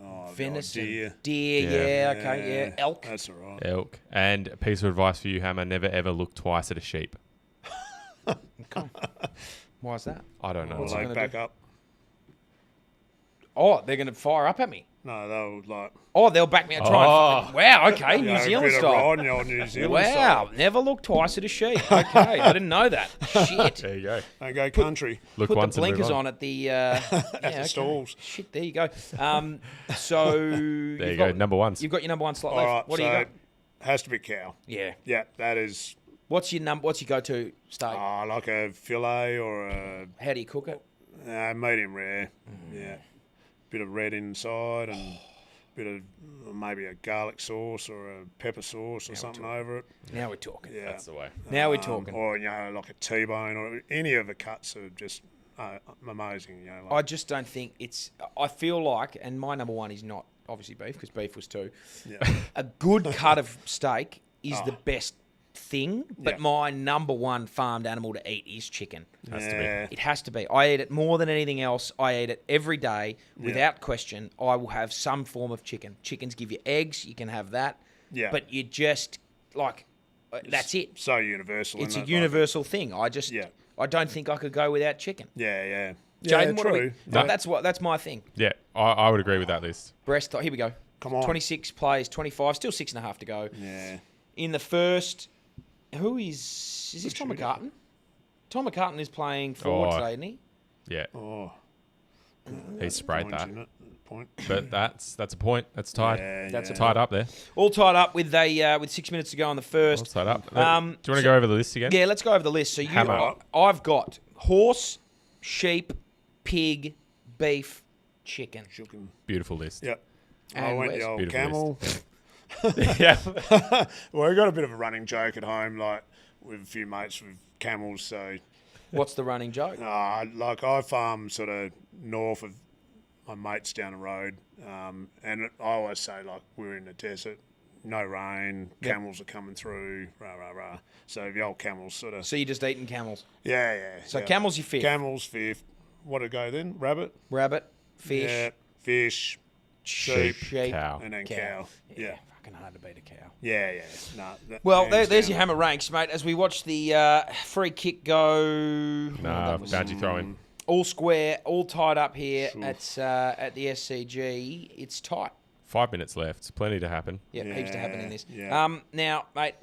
Oh, Venison. deer. Yeah. Okay. Yeah. Elk. That's all right. elk. And a piece of advice for you, Hammer: never ever look twice at a sheep. Why is that? I don't know. Will it they gonna back do? up? Oh, they're going to fire up at me. No, they'll like. Oh, they'll back me and try and... Wow, okay, New a Zealand bit of style. riding on New Zealand Wow, style. never look twice at a sheep. Okay, I didn't know that. Shit. There you go. They go country. Look Put the once and move blinkers on. on at the... yeah, okay. stalls. Shit, there you go. So... There you go. Number ones. You've got your number 1 slot All left. right, What do so you got? has to be cow. Yeah. Yeah, that is What's your go-to steak? like a fillet or a How do you cook it? medium rare. Yeah, bit of red inside and bit of maybe a garlic sauce or a pepper sauce or something over it. Now we're talking. Yeah, That's the way. Now we're talking. or like a T-bone or any of the cuts are just amazing. Like, I just don't think it's... I feel like, and my number 1 is not obviously beef, because beef was 2. yeah. A good cut of steak is the best thing, but Yeah. my number 1 farmed animal to eat is chicken. Has to be. Yeah. It has to be. I eat it more than anything else. I eat it every day without question. I will have some form of chicken. Chickens give you eggs. You can have that. Yeah. But you just, like, that's it. So universal. It's a isn't it? universal thing. I don't think I could go without chicken. Yeah. Jaiden, what do we... true. No. That's my thing. Yeah, I would agree with that list. Breast, here we go. Come on. 26 plays, 25, still 6.5 to go. Yeah. In the first, is this Tom McCartan? Tom McCartan is playing forward today, isn't he? Yeah, Oh, he sprayed point, that. isn't it? Point. But that's a point. That's tied. Yeah, That's a yeah. Tied up there. All tied up with with 6 minutes to go on the All first. tied up. Do you Um, want to go over the list again? Yeah, let's go over the list. So Hammer. I've got horse, sheep, pig, beef, chicken. Chicken. Beautiful list. Yep. I And went Wes. the old Beautiful camel. yeah. Well, we got a bit of a running joke at home, like with a few mates with camels. So, What's the running joke? like I farm sort of north of my mates down the road, and I always say like we're in the desert, no rain, camels are coming through, rah rah rah. So the old camels sort of. So you're just eating camels. Yeah. So yeah. camels your fifth. Camels fifth. What to go then? Rabbit. Rabbit, fish, Yeah. Fish. Sheep. Cow. And then cow. Yeah. Fucking hard to beat a cow. Yeah. No, Well, hands there's down. your hammer ranks, mate. As we watch the free kick go, Nah, boundary throwing. all square, all tied up here at the SCG. It's tight. 5 minutes left. Plenty to happen. Yeah, heaps to happen in this. Yeah. Now, mate,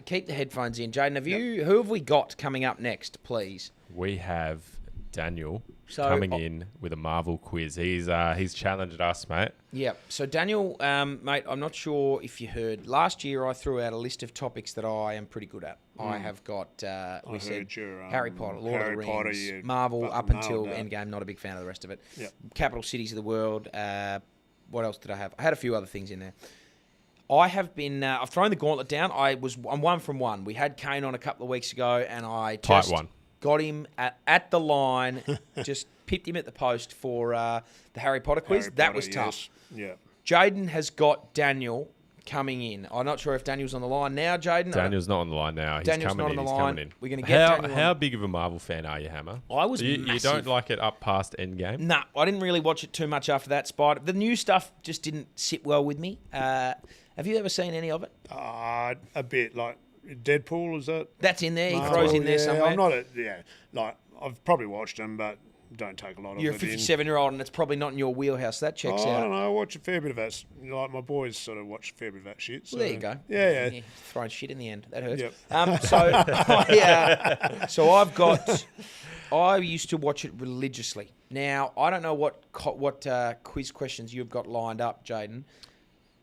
keep the headphones in. Jaiden, who have we got coming up next, please? We have Daniel So- coming in with a Marvel quiz. He's challenged us, mate. Yeah. So Daniel, mate, I'm not sure if you heard. Last year, I threw out a list of topics that I am pretty good at. I have got. We said heard your, Harry Potter, Lord of Harry the Potter, Rings, you Marvel, fucking up until nailed that. Endgame. Not a big fan of the rest of it. Yep. Capital cities of the world. What else did I have? I had a few other things in there. I have been. I've thrown the gauntlet down. I'm 1 from 1. We had Kane on a couple of weeks ago, and I Tight just one. got him at the line. Just pipped him at the post for the Harry Potter quiz. Harry That Potter, was tough. yes. Jaiden has got Daniel coming in. I'm not sure if Daniel's on the line now, Jaiden. Daniel's not on the line now. He's Daniel's coming not in. on the He's line. coming in. We're gonna get how, Daniel how on. big of a Marvel fan are you, Hammer? I was You massive. don't like it up past Endgame? Nah, I didn't really watch it too much after that. Spider. The new stuff just didn't sit well with me. Have you ever seen any of it? A bit like Deadpool, is that? That's in there. He Marvel? throws in there Yeah, somewhere. I'm not like I've probably watched them, but don't take a lot You're a of it in. 57-year-old, and it's probably not in your wheelhouse. That checks I out. don't know. I watch a fair bit of that. Like my boys sort of watch a fair bit of that shit. So. Well, there you go. Yeah. Throwing shit in the end. That hurts. Yep. So I've got. I used to watch it religiously. Now I don't know what quiz questions you've got lined up, Jaiden.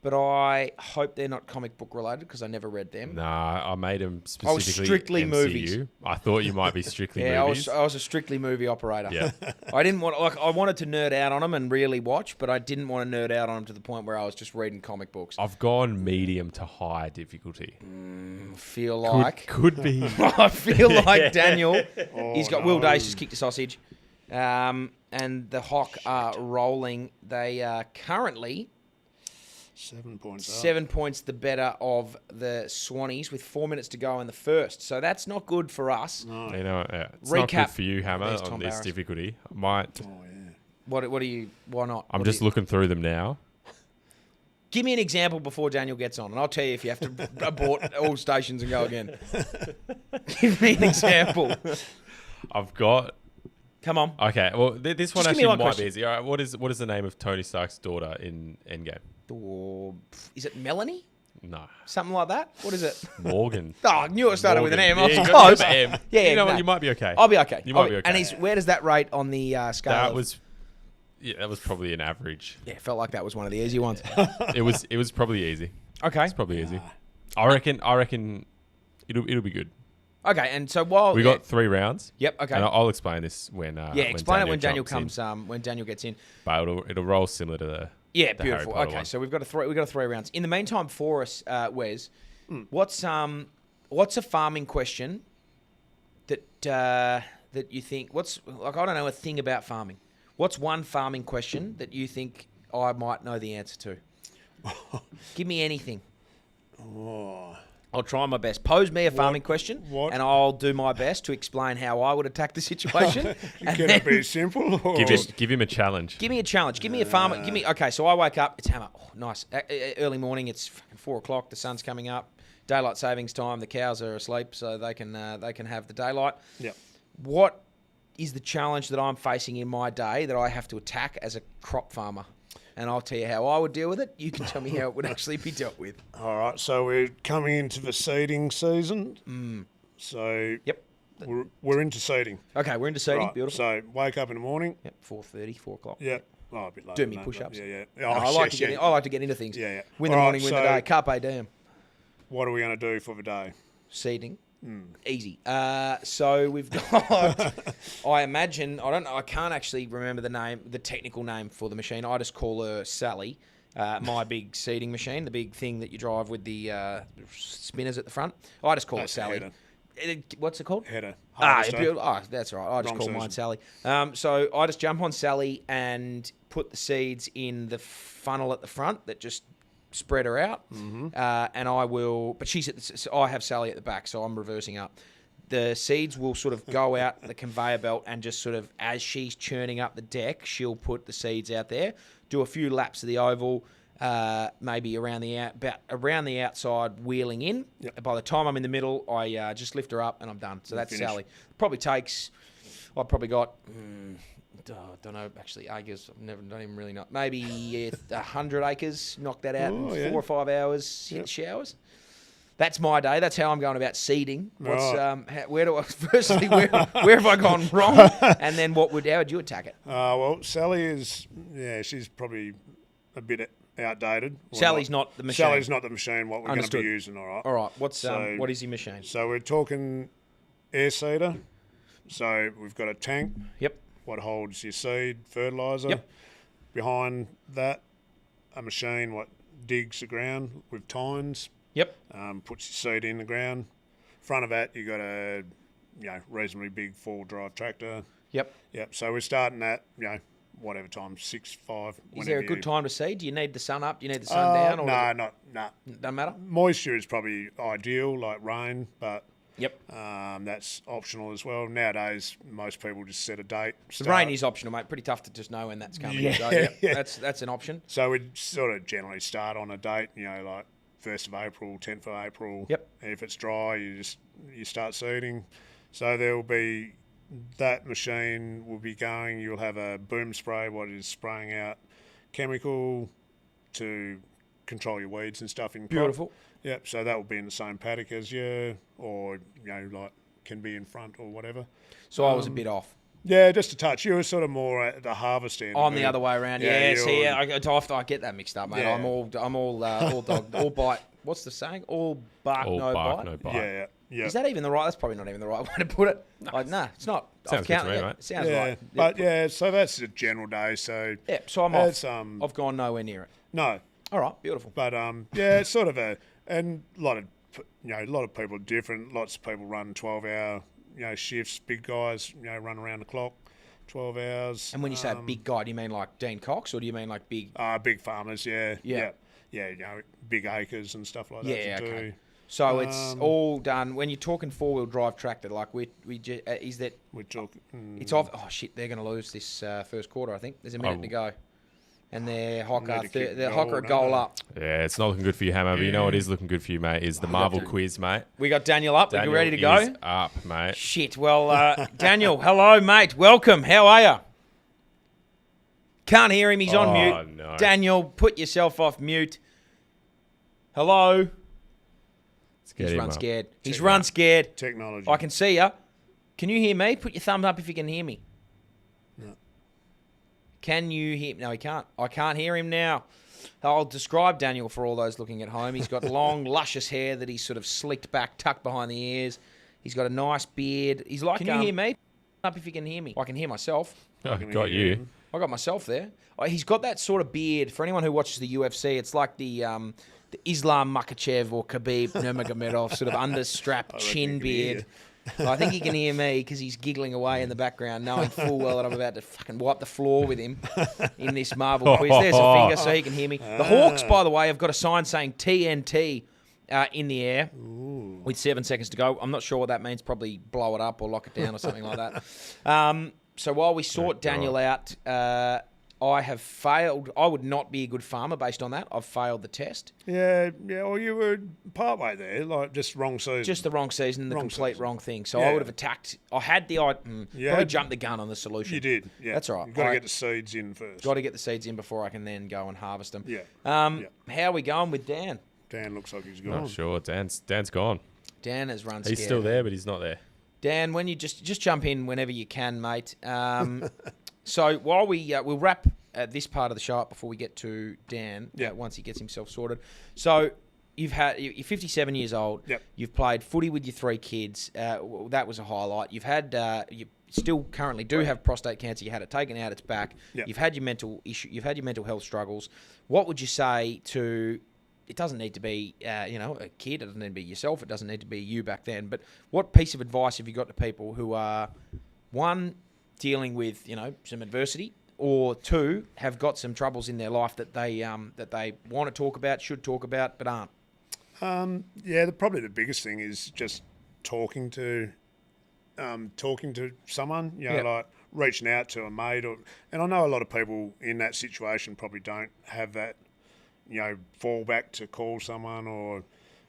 but I hope they're not comic book related because I never read them. Nah, I made them I was specifically strictly MCU. movies. I thought you might be strictly Yeah, movies. I was a strictly movie operator. Yeah. I didn't want I wanted to nerd out on them and really watch, but I didn't want to nerd out on them to the point where I was just reading comic books. I've gone medium to high difficulty. I feel like Could be. I feel like Daniel. He's got Will Dace just kicked a sausage, and the Hawk are rolling. They are currently 7 points up. 7 points the better of the Swannies with 4 minutes to go in the first. So that's not good for us. No. You know, it's not Recap. good for you, Hammer, There's Tom on this Barris. difficulty. I might. Oh, yeah. What do you? Why not? I'm What do just you- looking through them now. Give me an example before Daniel gets on, and I'll tell you if you have to abort all stations and go again. Give me an example. I've got. Come on. Okay, well, this one Just give me actually one might question. be easy. All right, what is the name of Tony Stark's daughter in Endgame? Or, is it Melanie? No, Something like that? What is it? Morgan. Oh, I knew it started with an M. I was Yeah, you got close. the M. Yeah, you know no. what? You might be okay. I'll be okay. You might be okay. And where does that rate on the scale? That of- was, yeah, that was probably an average. Yeah, felt like that was one of the easy ones. It was probably easy. Okay. It's probably easy. I reckon it'll be good. Okay, and so while We got 3 rounds. Yep. Okay. And I'll explain this when. Yeah, explain it when Daniel jumps in. comes. When Daniel gets in. But it'll roll similar to the. Yeah, the Harry beautiful. Potter Okay, one. so we've got a 3 rounds. In the meantime, for us, Wes, what's a farming question that that you think? What's like I don't know a thing about farming. What's one farming question that you think I might know the answer to? Give me anything. Oh. I'll try my best. Pose me a farming question, what- and I'll do my best to explain how I would attack the situation. And Can it be simple? Or? Give him a challenge. Give me a challenge. Give me a farmer. Give me. Okay, so I wake up. It's hammer. Oh, nice. Early morning. It's fucking 4 o'clock. The sun's coming up. Daylight savings time. The cows are asleep, so they can have the daylight. Yep. What is the challenge that I'm facing in my day that I have to attack as a crop farmer? And I'll tell you how I would deal with it. You can tell me how it would actually be dealt with. All right, so we're coming into the seeding season. So Yep. we're into seeding. Okay, we're into seeding. Right, Beautiful. So wake up in the morning. Yep. 4:30, 4 o'clock. Yep. Oh, a bit later. Do me than that, push-ups. but Yeah. No, I like to get into things. Yeah, yeah. Win the All right, morning, win the so- day. Carpe diem. What are we going to do for the day? Seeding. Easy. So we've got, I imagine, I don't know, I can't actually remember the technical name for the machine. I just call her Sally. My big seeding machine, the big thing that you drive with the spinners at the front. I just call That's it a Sally. header. What's it called? Header. Ah, Harvester. beautiful. Oh, that's right. I just Wrong call mine season. Sally. So I just jump on Sally and put the seeds in the funnel at the front that just spread her out. And I will, but I have Sally at the back, so I'm reversing up. The seeds will sort of go out the conveyor belt and just sort of, as she's churning up the deck, she'll put the seeds out there, do a few laps of the oval, maybe around the outside, wheeling in. Yep. By the time I'm in the middle, I just lift her up and I'm done. So that's finish. Sally. Probably takes, I've probably got, don't know, actually, acres. Don't even really know. Maybe 100 acres, knock that out Oh, in yeah. 4 or 5 hours, hit showers. That's my day. That's how I'm going about seeding. What's Right. where do I firstly where have I gone wrong? And then how would you attack it? Well, Sally is, she's probably a bit outdated. Or Sally's not the machine. Sally's not the machine, what we're going to Understood. be using, all right? All right. What is your machine? So we're talking air seeder. So we've got a tank, Yep. what holds your seed, fertiliser. Yep. Behind that, a machine what digs the ground with tines, Yep. puts your seed in the ground. Front of that, you got a reasonably big 4-wheel-drive tractor. Yep. Yep. So we're starting at whatever time, 6, 5. Is there a good time to seed? Do you need the sun up? Do you need the sun down? Or No, doesn't matter. Moisture is probably ideal, like rain, but Yep. that's optional as well. Nowadays, most people just set a date. The rain is optional, mate. Pretty tough to just know when that's coming. Yeah, So, yep, yeah. that's an option. So we sort of generally start on a date, like 1st of April, 10th of April. Yep. And if it's dry, you start seeding. So there will be that machine will be going. You'll have a boom spray, what is spraying out chemical to control your weeds and stuff in crop. Beautiful. Yep. So that will be in the same paddock as you, or like can be in front or whatever. So I was a bit off. Yeah, just a touch. You were sort of more at the harvest end. I'm the other way around. Yeah, see, you're- I get that mixed up, mate. Yeah. I'm all dog, all bite. What's the saying? All bark, All no bark, bite. no bite. Yeah. Is that even the right? That's probably not even the right way to put it. Nah, it's not. Sounds good to me, yeah, mate. Sounds Yeah, right. but yeah, so that's a general day. So Yeah, so I'm that's, off. I've gone nowhere near it. no, All right, beautiful. but yeah, it's sort of a lot of a lot of people are different. Lots of people run 12-hour shifts. Big guys run around the clock, 12 hours. And when you say big guy, do you mean like Dean Cox, or do you mean like big? Big farmers, yeah, Yeah. big acres and stuff like that. Yeah, to okay. do. So it's all done. When you're talking 4-wheel drive tractor, like is that We're talking. it's off? Oh shit, they're going to lose this first quarter. I think there's a minute to go, and they're Hocker, Need to keep they're goal, Hocker a don't goal they? up. Yeah, it's not looking good for you, Hammer. But you know what is looking good for you, mate? Is the Marvel quiz, mate. We got Daniel up. Daniel Are you ready to is go? up, mate. Shit. Well, Daniel, hello, mate. Welcome. How are you? Can't hear him. He's on Oh, mute. no. Daniel, put yourself off mute. Hello. Let's get He's him run up. scared. He's run scared. Technology. I can see you. Can you hear me? Put your thumbs up if you can hear me. No. Can you hear? No, he can't. I can't hear him now. I'll describe Daniel for all those looking at home. He's got long, luscious hair that he's sort of slicked back, tucked behind the ears. He's got a nice beard. He's like, can you hear me? Up if you can hear me. I can hear myself. Oh, got you. I got myself there. He's got that sort of beard. For anyone who watches the UFC, it's like the Islam Makhachev or Khabib Nurmagomedov sort of understrap chin he can hear beard. I think he can hear me because he's giggling away in the background, knowing full well that I'm about to fucking wipe the floor with him in this Marvel quiz. There's a finger so he can hear me. The Hawks, by the way, have got a sign saying TNT in the air with 7 seconds to go. I'm not sure what that means. Probably blow it up or lock it down or something like that. So while we sort Daniel out, I have failed. I would not be a good farmer based on that. I've failed the test. Yeah. Well, you were partway there, like just wrong season. Just the wrong season, the complete season. wrong thing. So Yeah. I would have attacked. I had the Yeah. probably jumped the gun on the solution. You did. Yeah. That's all right. You've got to I- get the seeds in first. Got to get the seeds in before I can then go and harvest them. Yeah. How are we going with Dan? Dan looks like he's Not gone. sure. Dan's gone. Dan has run. He's scared. still there, but he's not there. Dan, when you just jump in whenever you can, mate. So while we'll wrap this part of the show up before we get to Dan. Yeah. Once he gets himself sorted. So you're 57 years old. Yep. You've played footy with your 3 kids. That was a highlight. You've had you still currently do have prostate cancer. You had it taken out. It's back. Yep. You've had your mental issue. You've had your mental health struggles. What would you say to? It doesn't need to be, a kid. It doesn't need to be yourself. It doesn't need to be you back then. But what piece of advice have you got to people who are, 1, dealing with, some adversity, or 2, have got some troubles in their life that they want to talk about, should talk about, but aren't? Probably the biggest thing is just talking to someone, Yeah. like reaching out to a mate, and I know a lot of people in that situation probably don't have that, fallback to call someone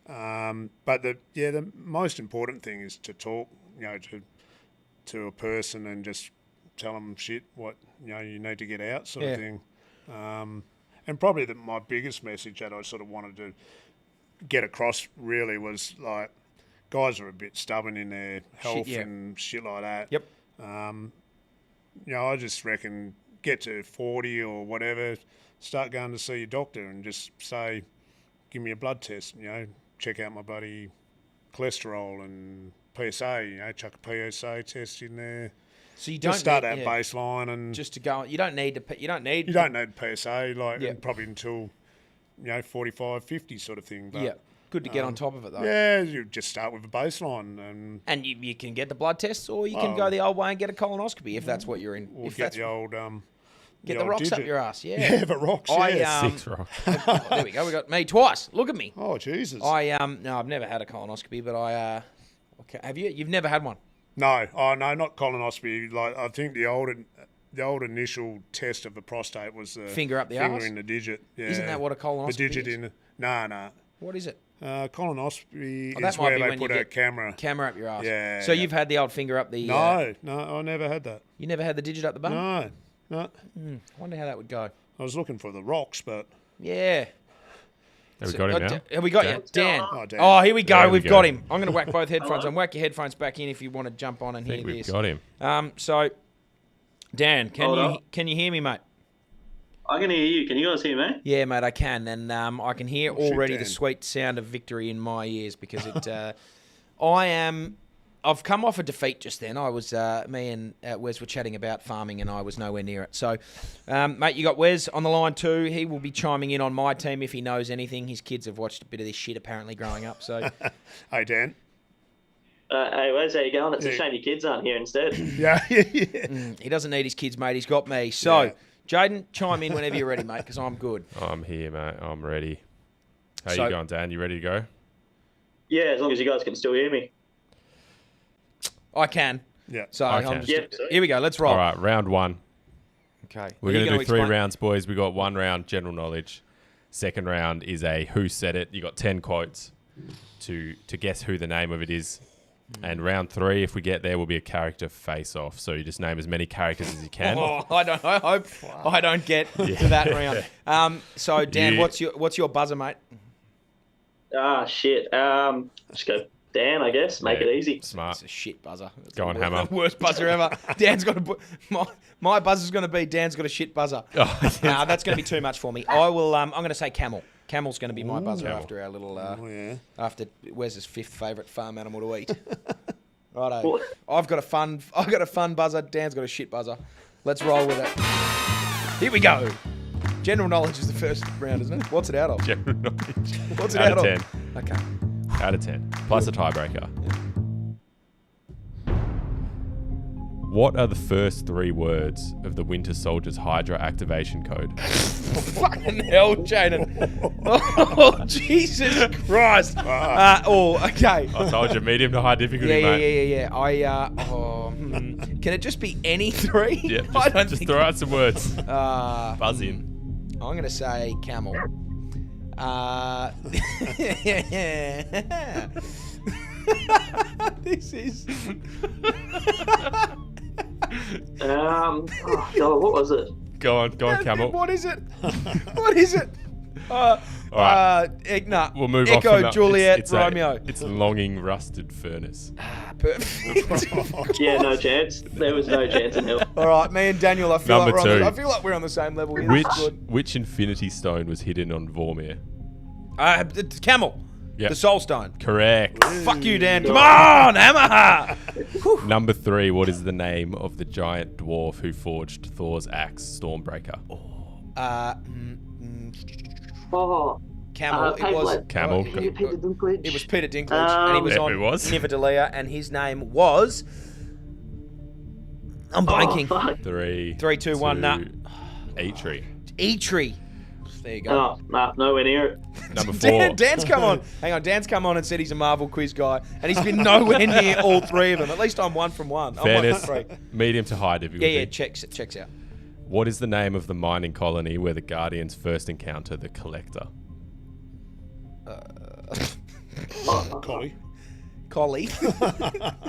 but the most important thing is to talk, to a person and just tell them what you need to get out, sort of thing. And probably my biggest message that I sort of wanted to get across really was like, guys are a bit stubborn in their health and shit like that. Yep. I just reckon get to 40 or whatever, start going to see your doctor and just say, give me a blood test, check out my bloody cholesterol and PSA, chuck a PSA test in there. So you don't Just start need, that baseline and just to go. You don't need to. You don't need. you don't need PSA Yeah. probably until 45, 50 sort of thing. But, Yeah. Good to get on top of it though. Yeah, you just start with a baseline And you can get the blood tests, or you can go the old way and get a colonoscopy if that's what you're in. or If get that's the old get the old rocks up digit. your ass. Yeah. Yeah, the rocks. Yeah. 6 rock. There we go. We got me twice. Look at me. Oh Jesus. No, I've never had a colonoscopy, but okay. Have you? You've never had one? No, not colonoscopy. Like I think the old initial test of the prostate was the Finger up the finger arse? in the digit. Yeah. Isn't that what a colonoscopy The digit is? in. No. What is it? Colonoscopy that is might where be they when put you a get camera. Camera up your ass. Yeah, So yeah. you've had the old finger up the. No, I never had that. You never had the digit up the bum? No. I wonder how that would go. I was looking for the rocks, but Yeah. Have we got him now? Have we got you? Dan. Oh, Dan. Oh, here we go. There we We've go. got him. I'm going to whack both headphones on. Whack your headphones back in if you want to jump on and I think hear we've this. got him. So Dan, Hold up. can you hear me, mate? I can hear you. Can you guys hear me? Yeah, mate, I can, and I can hear shit, already the Dan. sweet sound of victory in my ears because it. I've come off a defeat just then. I was me and Wes were chatting about farming, and I was nowhere near it. So, mate, you got Wes on the line too. He will be chiming in on my team if he knows anything. His kids have watched a bit of this shit apparently growing up. So, Hey, Dan. Hey, Wes, how you going? It's a shame your kids aren't here instead. Yeah. he doesn't need his kids, mate. He's got me. So, Yeah. Jaiden, chime in whenever you're ready, mate, because I'm good. I'm here, mate. I'm ready. How So- you going, Dan? You ready to go? Yeah, as long as you guys can still hear me. I can. Yeah. So, I I'm can. just, Yep, so- here we go. Let's roll. All right, round one. Okay. We're Are going you to do three explain- rounds, boys. We got one round, general knowledge. Second round is a who said it. You got 10 quotes to guess who the name of it is. And round three, if we get there, will be a character face-off. So you just name as many characters as you can. Oh, I hope I don't get to that round. So Dan, Yeah. what's your buzzer, mate? Ah, shit. Just go Dan, I guess. Make Yeah, it easy. Smart. It's a shit buzzer. It's Go on, the Hammer. worst buzzer ever. Dan's got my buzzer's going to be Dan's got a shit buzzer. Nah, that's going to be too much for me. I will. I'm going to say camel. Camel's going to be my buzzer Camel. after our little. Oh, yeah. After Wes's fifth favourite farm animal to eat. Righto. What? I've got a fun buzzer. Dan's got a shit buzzer. Let's roll with it. Here we go. General knowledge is the first round, isn't it? What's it out of? General knowledge. What's it Out out of of? 10. Okay. Out of 10. Plus a tiebreaker. What are the first three words of the Winter Soldier's Hydra activation code? Fucking hell, Jaiden. Oh, Jesus Christ. Okay. I told you, medium to high difficulty, mate. Yeah. Can it just be any three? Yeah, I don't just think. throw out some words. Uh, Buzz in. I'm going to say camel. This is. Oh, God, what was it? Go on, Camel. What is it? What is it? All right. Nah. We'll move off Echo, from that. Juliet, It's Romeo. It's longing rusted furnace. Perfect. Yeah, no chance. There was no chance in hell. All right, me and Daniel. I feel Number like two. I feel like we're on the same level here. This is good. Which Infinity Stone was hidden on Vormir? The camel. Yep. The Soul Stone. Correct. Fuck you, Dan. Come on, Hammer. Number three, what is the name of the giant dwarf who forged Thor's axe, Stormbreaker? Oh, Camel. It was Pavlet. Camel. Can you repeat the Dinklage? It was Peter Dinklage, and he was Yep, on it was. Nivedalia, and his name was. I'm blanking. Oh, fuck. 3, 3, 2, 1, nah. Eitri. Eitri. There you go. Oh, nah, nowhere near it. Number 4. Dan's come on. Hang on. Dan's come on and said he's a Marvel quiz guy, and he's been nowhere near all three of them. At least I'm 1 from 1. I'm Fairness. 1 from 3. Medium to high difficulty. Yeah. Checks out. What is the name of the mining colony where the Guardians first encounter the Collector? Collie. Collie.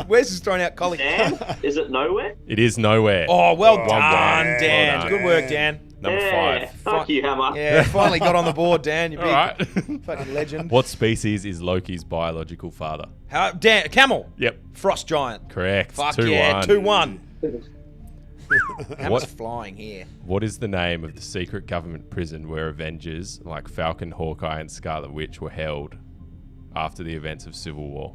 Where's this throwing out Collie? Dan, is it nowhere? It is nowhere. Oh, well Oh, done, yeah. Dan. Well Good done. work, Dan. Number Yeah, 5. fuck you, Hammer. Yeah, finally got on the board, Dan. You big All right. fucking legend. What species is Loki's biological father? Dan, camel. Yep. Frost giant. Correct. Fuck 2-1. yeah, 2-1. Hammer's What- flying here. What is the name of the secret government prison where Avengers like Falcon, Hawkeye, and Scarlet Witch were held after the events of Civil War?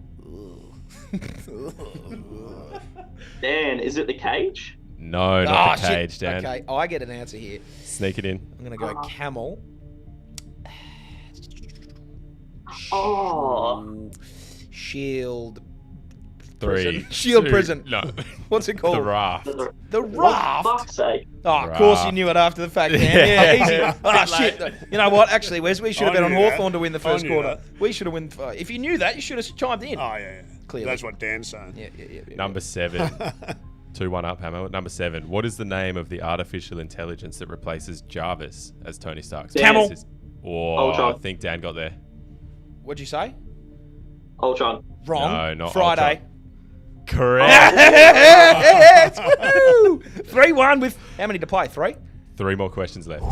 Dan, is it the cage? No, not the shit. cage, Dan. Okay, I get an answer here. Sneak it in. I'm going to go camel. Oh, Shield. 3. Prison. Shield 2, prison. No. What's it called? The raft. The For raft. fuck's sake. Oh, of course you Raft. knew it after the fact, Dan. Yeah. Yeah, easy. Oh, shit. You know what? Actually, Wes, we should have I been on knew that. Hawthorn to win the first I knew quarter. that. We should have won. If you knew that, you should have chimed in. Oh, yeah. Clearly. That's what Dan's saying. Yeah. Number 7. 2-1 up, Hammer. Number 7. What is the name of the artificial intelligence that replaces Jarvis as Tony Stark's Camel. Oh, Ultron. I think Dan got there. What'd you say? Ultron. Wrong. No, not Friday. Ultron. Correct. Yes! Woohoo! 3-1 with how many to play? 3? 3 more questions left.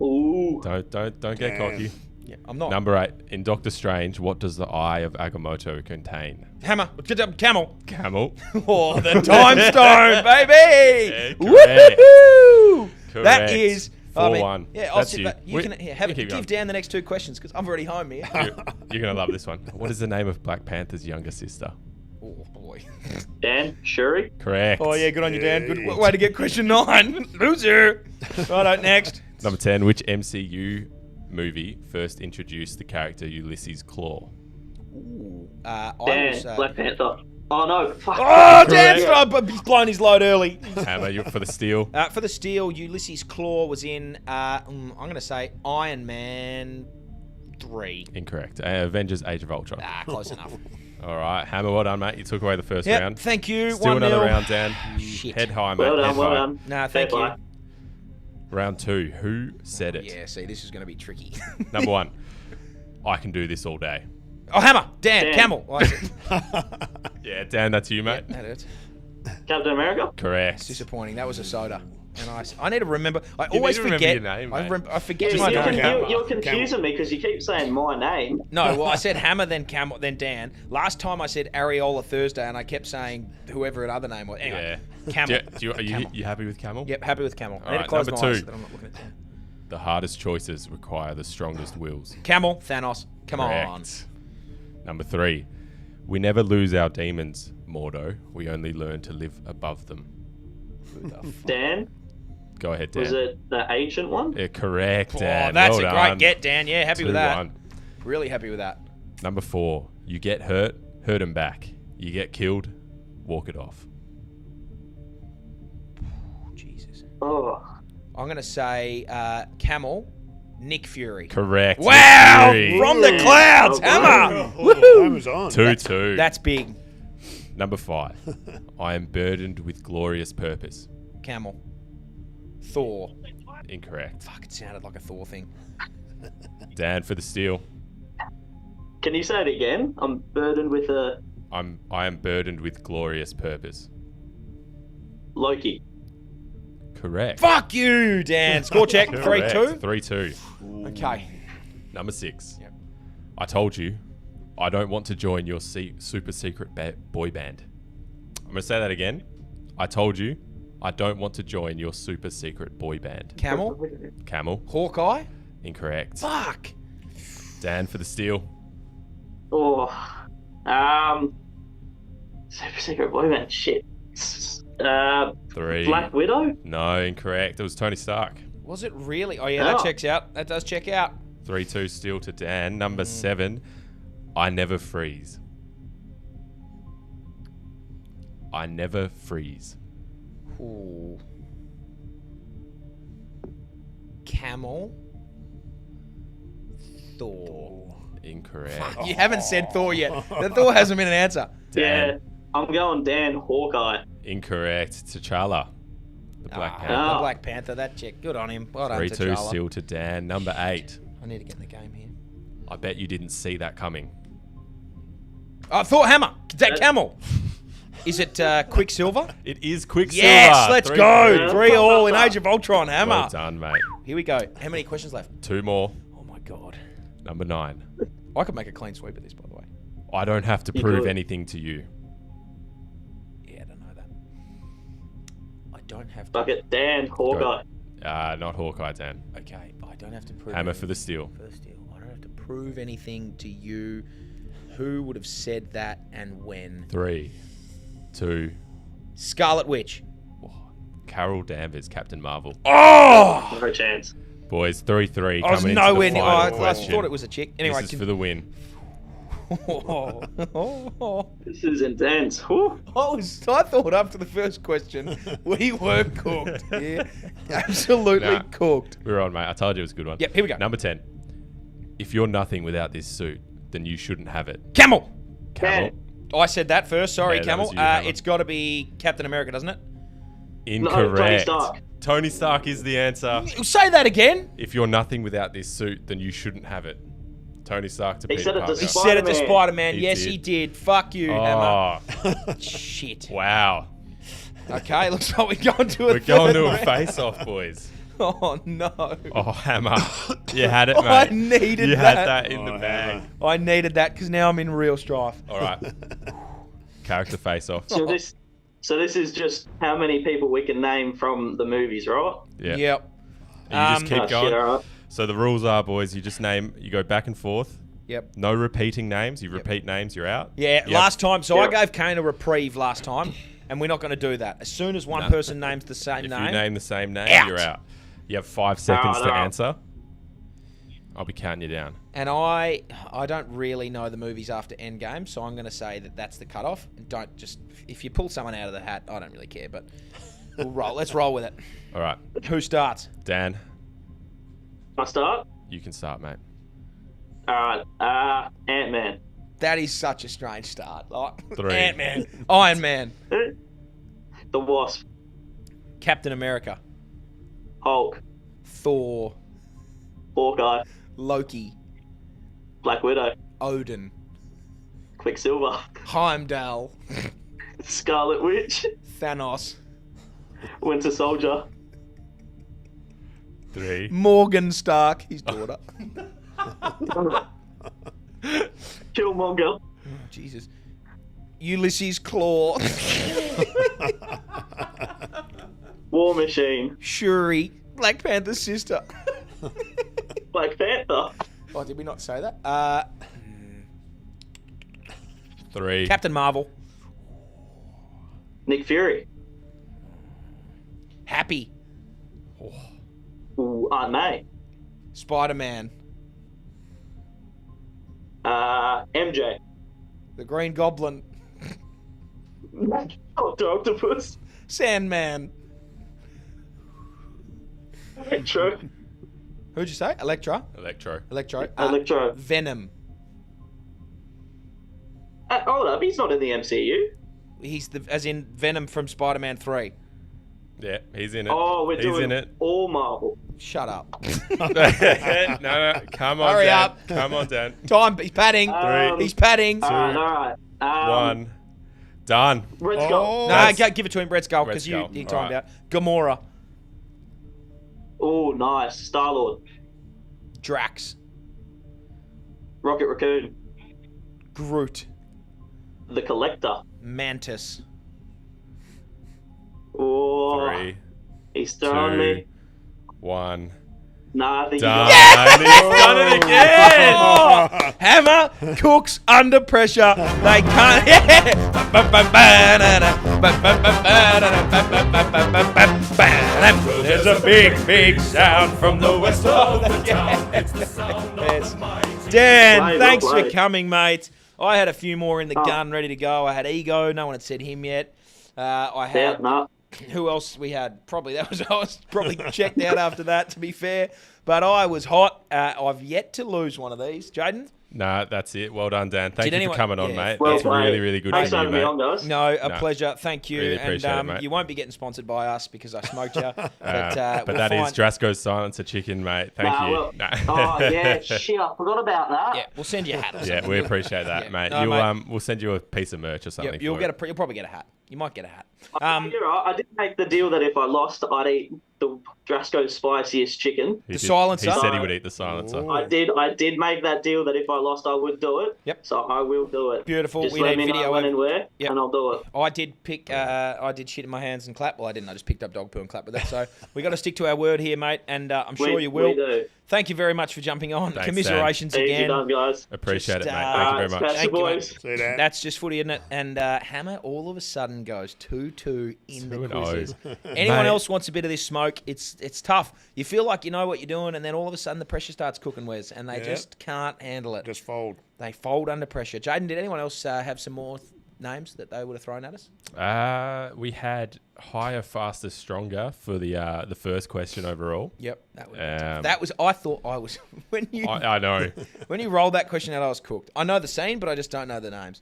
Ooh. Don't get Damn. cocky. Yeah, I'm not. Number 8. In Doctor Strange, what does the eye of Agamotto contain? Hammer. Camel. Camel. Oh, the time stone, baby! Correct. Woohoo! That Correct. is 4-1. Yeah, I'll That's sit you. back. You can have it. keep going. Give Dan the next 2 questions because I'm already home here. You're going to love this one. What is the name of Black Panther's younger sister? Oh boy. Dan, Shuri. Correct. Oh yeah, good on you, Dan. Good way to get question 9. Loser. Righto, next. Number 10. Which MCU movie first introduced the character Ulysses Claw? I Dan, was. Black Panther. Oh no, fuck. Oh, Dan's blown his load early. Hammer, you for the steal. For the steal, Ulysses Claw was in. I'm going to say Iron Man 3. Incorrect. Avengers: Age of Ultron. Close enough. All right, Hammer, well done, mate. You took away the first Yep, round. thank you. Still 1-0. another round, Dan. Shit. Head high, mate. Well done, Head well high. done. No, thank Fair you. play. Round 2. Who said it? Yeah, see, this is going to be tricky. Number 1. I can do this all day. Oh, Hammer. Dan. Dan. Camel. Oh, I said- Yeah, Dan, that's you, mate. that hurts. Captain America. Correct. It's disappointing. That was a soda. And I need to remember. I You always need to remember forget. your name, I, mate. I forget You're, my Just name. Camel. you're confusing me because you keep saying my name. No, well, I said Hammer, then Camel, then Dan. Last time I said Areola Thursday, and I kept saying whoever the other name was. Anyway, Yeah. Camel. Are you happy with Camel? Yep, happy with Camel. I All need right, to close number my eyes 2. so that I'm not looking at Dan. The hardest choices require the strongest wills. Camel, Thanos. Come on. Correct. Number 3. We never lose our demons, Mordo. We only learn to live above them. Who the fuck? Dan. Go ahead, Dan. Was it the ancient one? Yeah, correct, Oh, Dan. that's well a done. great get, Dan. Yeah, happy with that. 2-1. Really happy with that. Number 4. You get hurt, hurt him back. You get killed, walk it off. Jesus. Oh. I'm going to say Camel, Nick Fury. Correct. Wow! Nick Fury. From the clouds, Oh, Hammer! That was on. 2-2. That's big. Number 5. I am burdened with glorious purpose. Camel. Thor. Incorrect. Fuck, it sounded like a Thor thing. Dan for the steal. Can you say it again? I'm burdened with a I am burdened with glorious purpose. Loki. Correct. Fuck you, Dan. Score check. 3-2. 3-2. Okay. Number 6. Yep. I told you, I don't want to join your super secret boy band. I'm going to say that again. I told you, I don't want to join your super secret boy band. Camel. Camel. Hawkeye. Incorrect. Fuck. Dan for the steal. Oh. Super secret boy band. Shit. 3. Black Widow. No, incorrect. It was Tony Stark. Was it really? Oh, yeah, that Oh. checks out. That does check out. 3-2 steal to Dan. Number 7. I never freeze. I never freeze. Ooh. Camel. Thor. Incorrect. You haven't said Thor yet. The Thor hasn't been an answer. Dan. Yeah. I'm going Dan Hawkeye. Incorrect. T'Challa. The Black Panther. The Black Panther. That check. Good on him. Well done, 3-2 T'Challa. steal to Dan. Number 8. I need to get in the game here. I bet you didn't see that coming. Thor Hammer. Camel. Is it Quicksilver? It is Quicksilver. Yes, let's 3-3. go. 3-all in Age of Ultron. Hammer. Well done, mate. Here we go. How many questions left? 2 more. Oh my god. Number 9. I could make a clean sweep of this, by the way. I don't have to You prove could. anything to you. Yeah, I don't know that. I don't have to. Fuck it. Dan Hawkeye. Not Hawkeye, Dan. Okay, I don't have to prove. Hammer anything. for the steal. For the steal. I don't have to prove anything to you. Who would have said that and when? 3, 2. Scarlet Witch. Carol Danvers, Captain Marvel. Oh! No chance. Boys, 3-3. I was coming nowhere into near. the I final question. thought it was a chick. Anyway, This is for the win. This is intense. Whew. I thought after the first question we were cooked. Yeah, absolutely Nah. cooked. We're on, mate. I told you it was a good one. Yep, here we go. Number 10. If you're nothing without this suit, then you shouldn't have it. Camel. Camel. I said that first. Sorry, Yeah, that Camel. was you, Hammer. It's got to be Captain America, doesn't it? Incorrect. Tony Stark. Tony Stark is the answer. Say that again. If you're nothing without this suit, then you shouldn't have it. Tony Stark to He Peter said it to Parker. He said it to Spider-Man. Spider-Man. He Yes, did. he did. Fuck you, Hammer. Oh, Shit. wow. Okay, looks like we're going to a We're going third to a round. face-off, boys. Oh, no. Oh, Hammer. You had it, mate. I needed You that. had that in the Oh, bag. Hammer. I needed that because now I'm in real strife. All right. Character face-off. So this is just how many people we can name from the movies, right? Yeah. Yep. And you just keep Oh, going. shit, all right. So the rules are, boys, you just you go back and forth. Yep. No repeating names. You repeat names, you're out. Yeah, Yep. last time. So I Yep. gave Kane a reprieve last time, and we're not going to do that. As soon as one person names the same If name, you name the same name, Out. you're out. You have 5 seconds to Alright. answer. I'll be counting you down. and I don't really know the movies after Endgame, so I'm going to say that that's the cutoff. And don't just, if you pull someone out of the hat, I don't really care, but we'll roll. Let's roll with it. All right. Who starts? Dan, I start? you can start, mate. All right. Ant-Man. That is such a strange start. Like 3. Ant-Man, Iron Man, The Wasp. Captain America, Hulk. Thor, Hawkeye. Loki, Black Widow. Odin, Quicksilver. Heimdall, Scarlet Witch. Thanos, Winter Soldier. 3. Morgan Stark, his daughter. Killmonger. Jesus. Ulysses Claw, War Machine. Shuri, Black Panther's sister. Black Panther. Oh, did we not say that? 3. Captain Marvel, Nick Fury. Happy, Ooh, Aunt May. Spider-Man, MJ. the Green Goblin, Dr. Octopus. Sandman. Electro. Who'd you say? Electro. Electro. Electro. Venom. Hold up, he's not in the MCU. He's as in Venom from Spider-Man 3. Yeah, he's in it. Oh, we're he's doing in it. all Marvel. Shut up. no, come on, Hurry Dan. up. Come on, Dan. Time. He's padding. He's padding. All right. 1. Done. Red Skull. No, That's- give it to him, Red Skull, Red because you Skull. timed Alright. out. Gamora. Oh, nice. Star-Lord. Drax. Rocket Raccoon. Groot. The Collector. Mantis. Oh, 3, he's throwing me. 2, 1. Nah, I think Done. you got He's done it again. Oh, Hammer cooks under pressure. They can't. There's a big, big sound from the west of the yes. Dan, Play, thanks well for played. coming, mate. I had a few more in the gun ready to go. I had Ego. No one had said him yet. I Yeah, had. nah. Who else we had? Probably I was probably checked out after that, to be fair. But I was hot. I've yet to lose one of these. Jaiden? Nah, that's it. Well done, Dan. Thank Did you anyone- for coming on, yeah. mate. Well That's played. really, really good Thanks for for you, having me on, mate. guys. No, a No. pleasure. Thank you. Really and appreciate it, mate. you won't be getting sponsored by us because I smoked you. But, But we'll that is find- Drasco's Silencer Chicken, mate. Thank Nah, you. well- Nah. Oh, yeah, shit, I forgot about that. Yeah, we'll send you a hat or something. Yeah, we appreciate that, Yeah. mate. No, You'll, mate. we'll send you a piece of merch or something. Yeah, you'll for get it. you'll probably get a hat. You might get a hat. You're right. I did make the deal that if I lost, I'd eat the Drasco's spiciest chicken. He The did- silencer? He said he would eat the silencer. Ooh. I did make that deal that if I lost, I would do it. Yep. So I will do it. Beautiful. Just We let need me video know when of- and where, Yep. and I'll do it. I did pick. I did shit in my hands and clap. Well, I didn't. I just picked up dog poo and clapped with it. So we got to stick to our word here, mate. And I'm sure you will. We do. Thank you very much for jumping on. Thanks, Commiserations Easy again. done, guys. Appreciate Just, it, mate. Thank you very much. Catch the Thank you, mate. boys. See that? That's just footy, isn't it? And Hammer all of a sudden goes 2-2 in the 2-0. quizzes. Anyone Mate. else wants a bit of this smoke? It's tough. You feel like you know what you're doing, and then all of a sudden the pressure starts cooking, Wes, and they Yep. just can't handle it. Just fold. They fold under pressure. Jaiden, did anyone else have some more names that they would have thrown at us? We had higher, faster, stronger for the first question overall. Yep, Um, that was. I thought I was when you I know. when you rolled that question out. I was cooked. I know the scene, but I just don't know the names.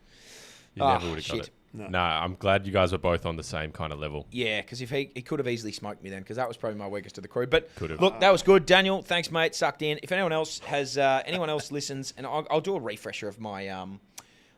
You Ah, never would have got shit. it. No, I'm glad you guys were both on the same kind of level. Yeah, because if he could have easily smoked me then, because that was probably my weakest of the crew. But Could have. look, that was good, Daniel. Thanks, mate. Sucked in. If anyone else has anyone else listens, and I'll do a refresher of my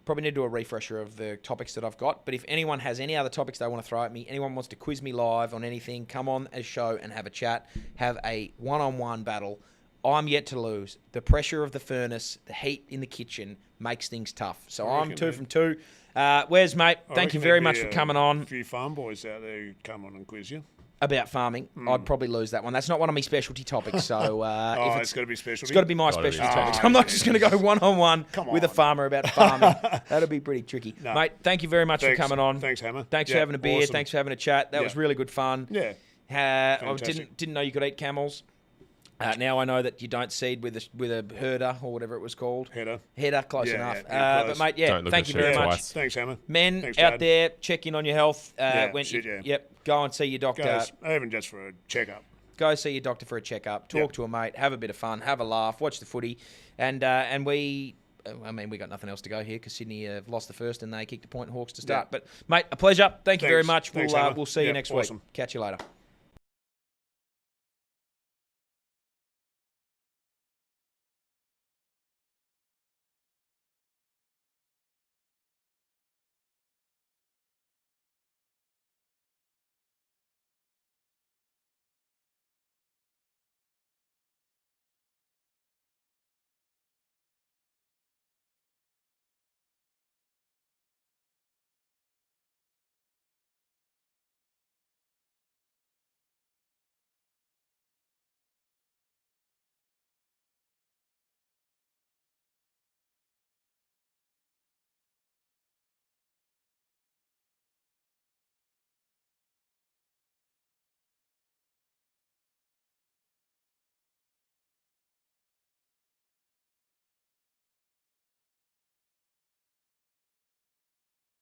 probably need to do a refresher of the topics that I've got. But if anyone has any other topics they want to throw at me, anyone wants to quiz me live on anything, come on a show and have a chat, have a one-on-one battle. I'm yet to lose. The pressure of the furnace, the heat in the kitchen makes things tough. So I'm 2 from 2. Wes, mate, thank you very much for coming on. A few farm boys out there who come on and quiz you. About farming, I'd probably lose that one. That's not one of my specialty topics. So if it's got to be specialty. It's got to be my specialty be. topics. I'm not just going to go one-on-one with a farmer about farming. That'll be pretty tricky. No. Mate, thank you very much for coming on. Thanks, Hammer. Thanks for having a beer. Awesome. Thanks for having a chat. That was really good fun. Yeah. I didn't know you could eat camels. Now I know that you don't seed with a herder or whatever it was called. Header, close enough. Close. But mate, Don't look thank at you very shit much. twice. Thanks, Hammer. Men Thanks, out Jaiden. there, check in on your health. Yeah. Yep, go and see your doctor. Guys, even just for a checkup. Go see your doctor for a checkup. Talk to a mate. Have a bit of fun. Have a laugh. Watch the footy. And we got nothing else to go here because Sydney have lost the first and they kicked a point Hawks to start. Yeah. But, mate, a pleasure. Thank you very Thanks. much. Thanks, We'll Hammer. see you next awesome. week. Catch you later.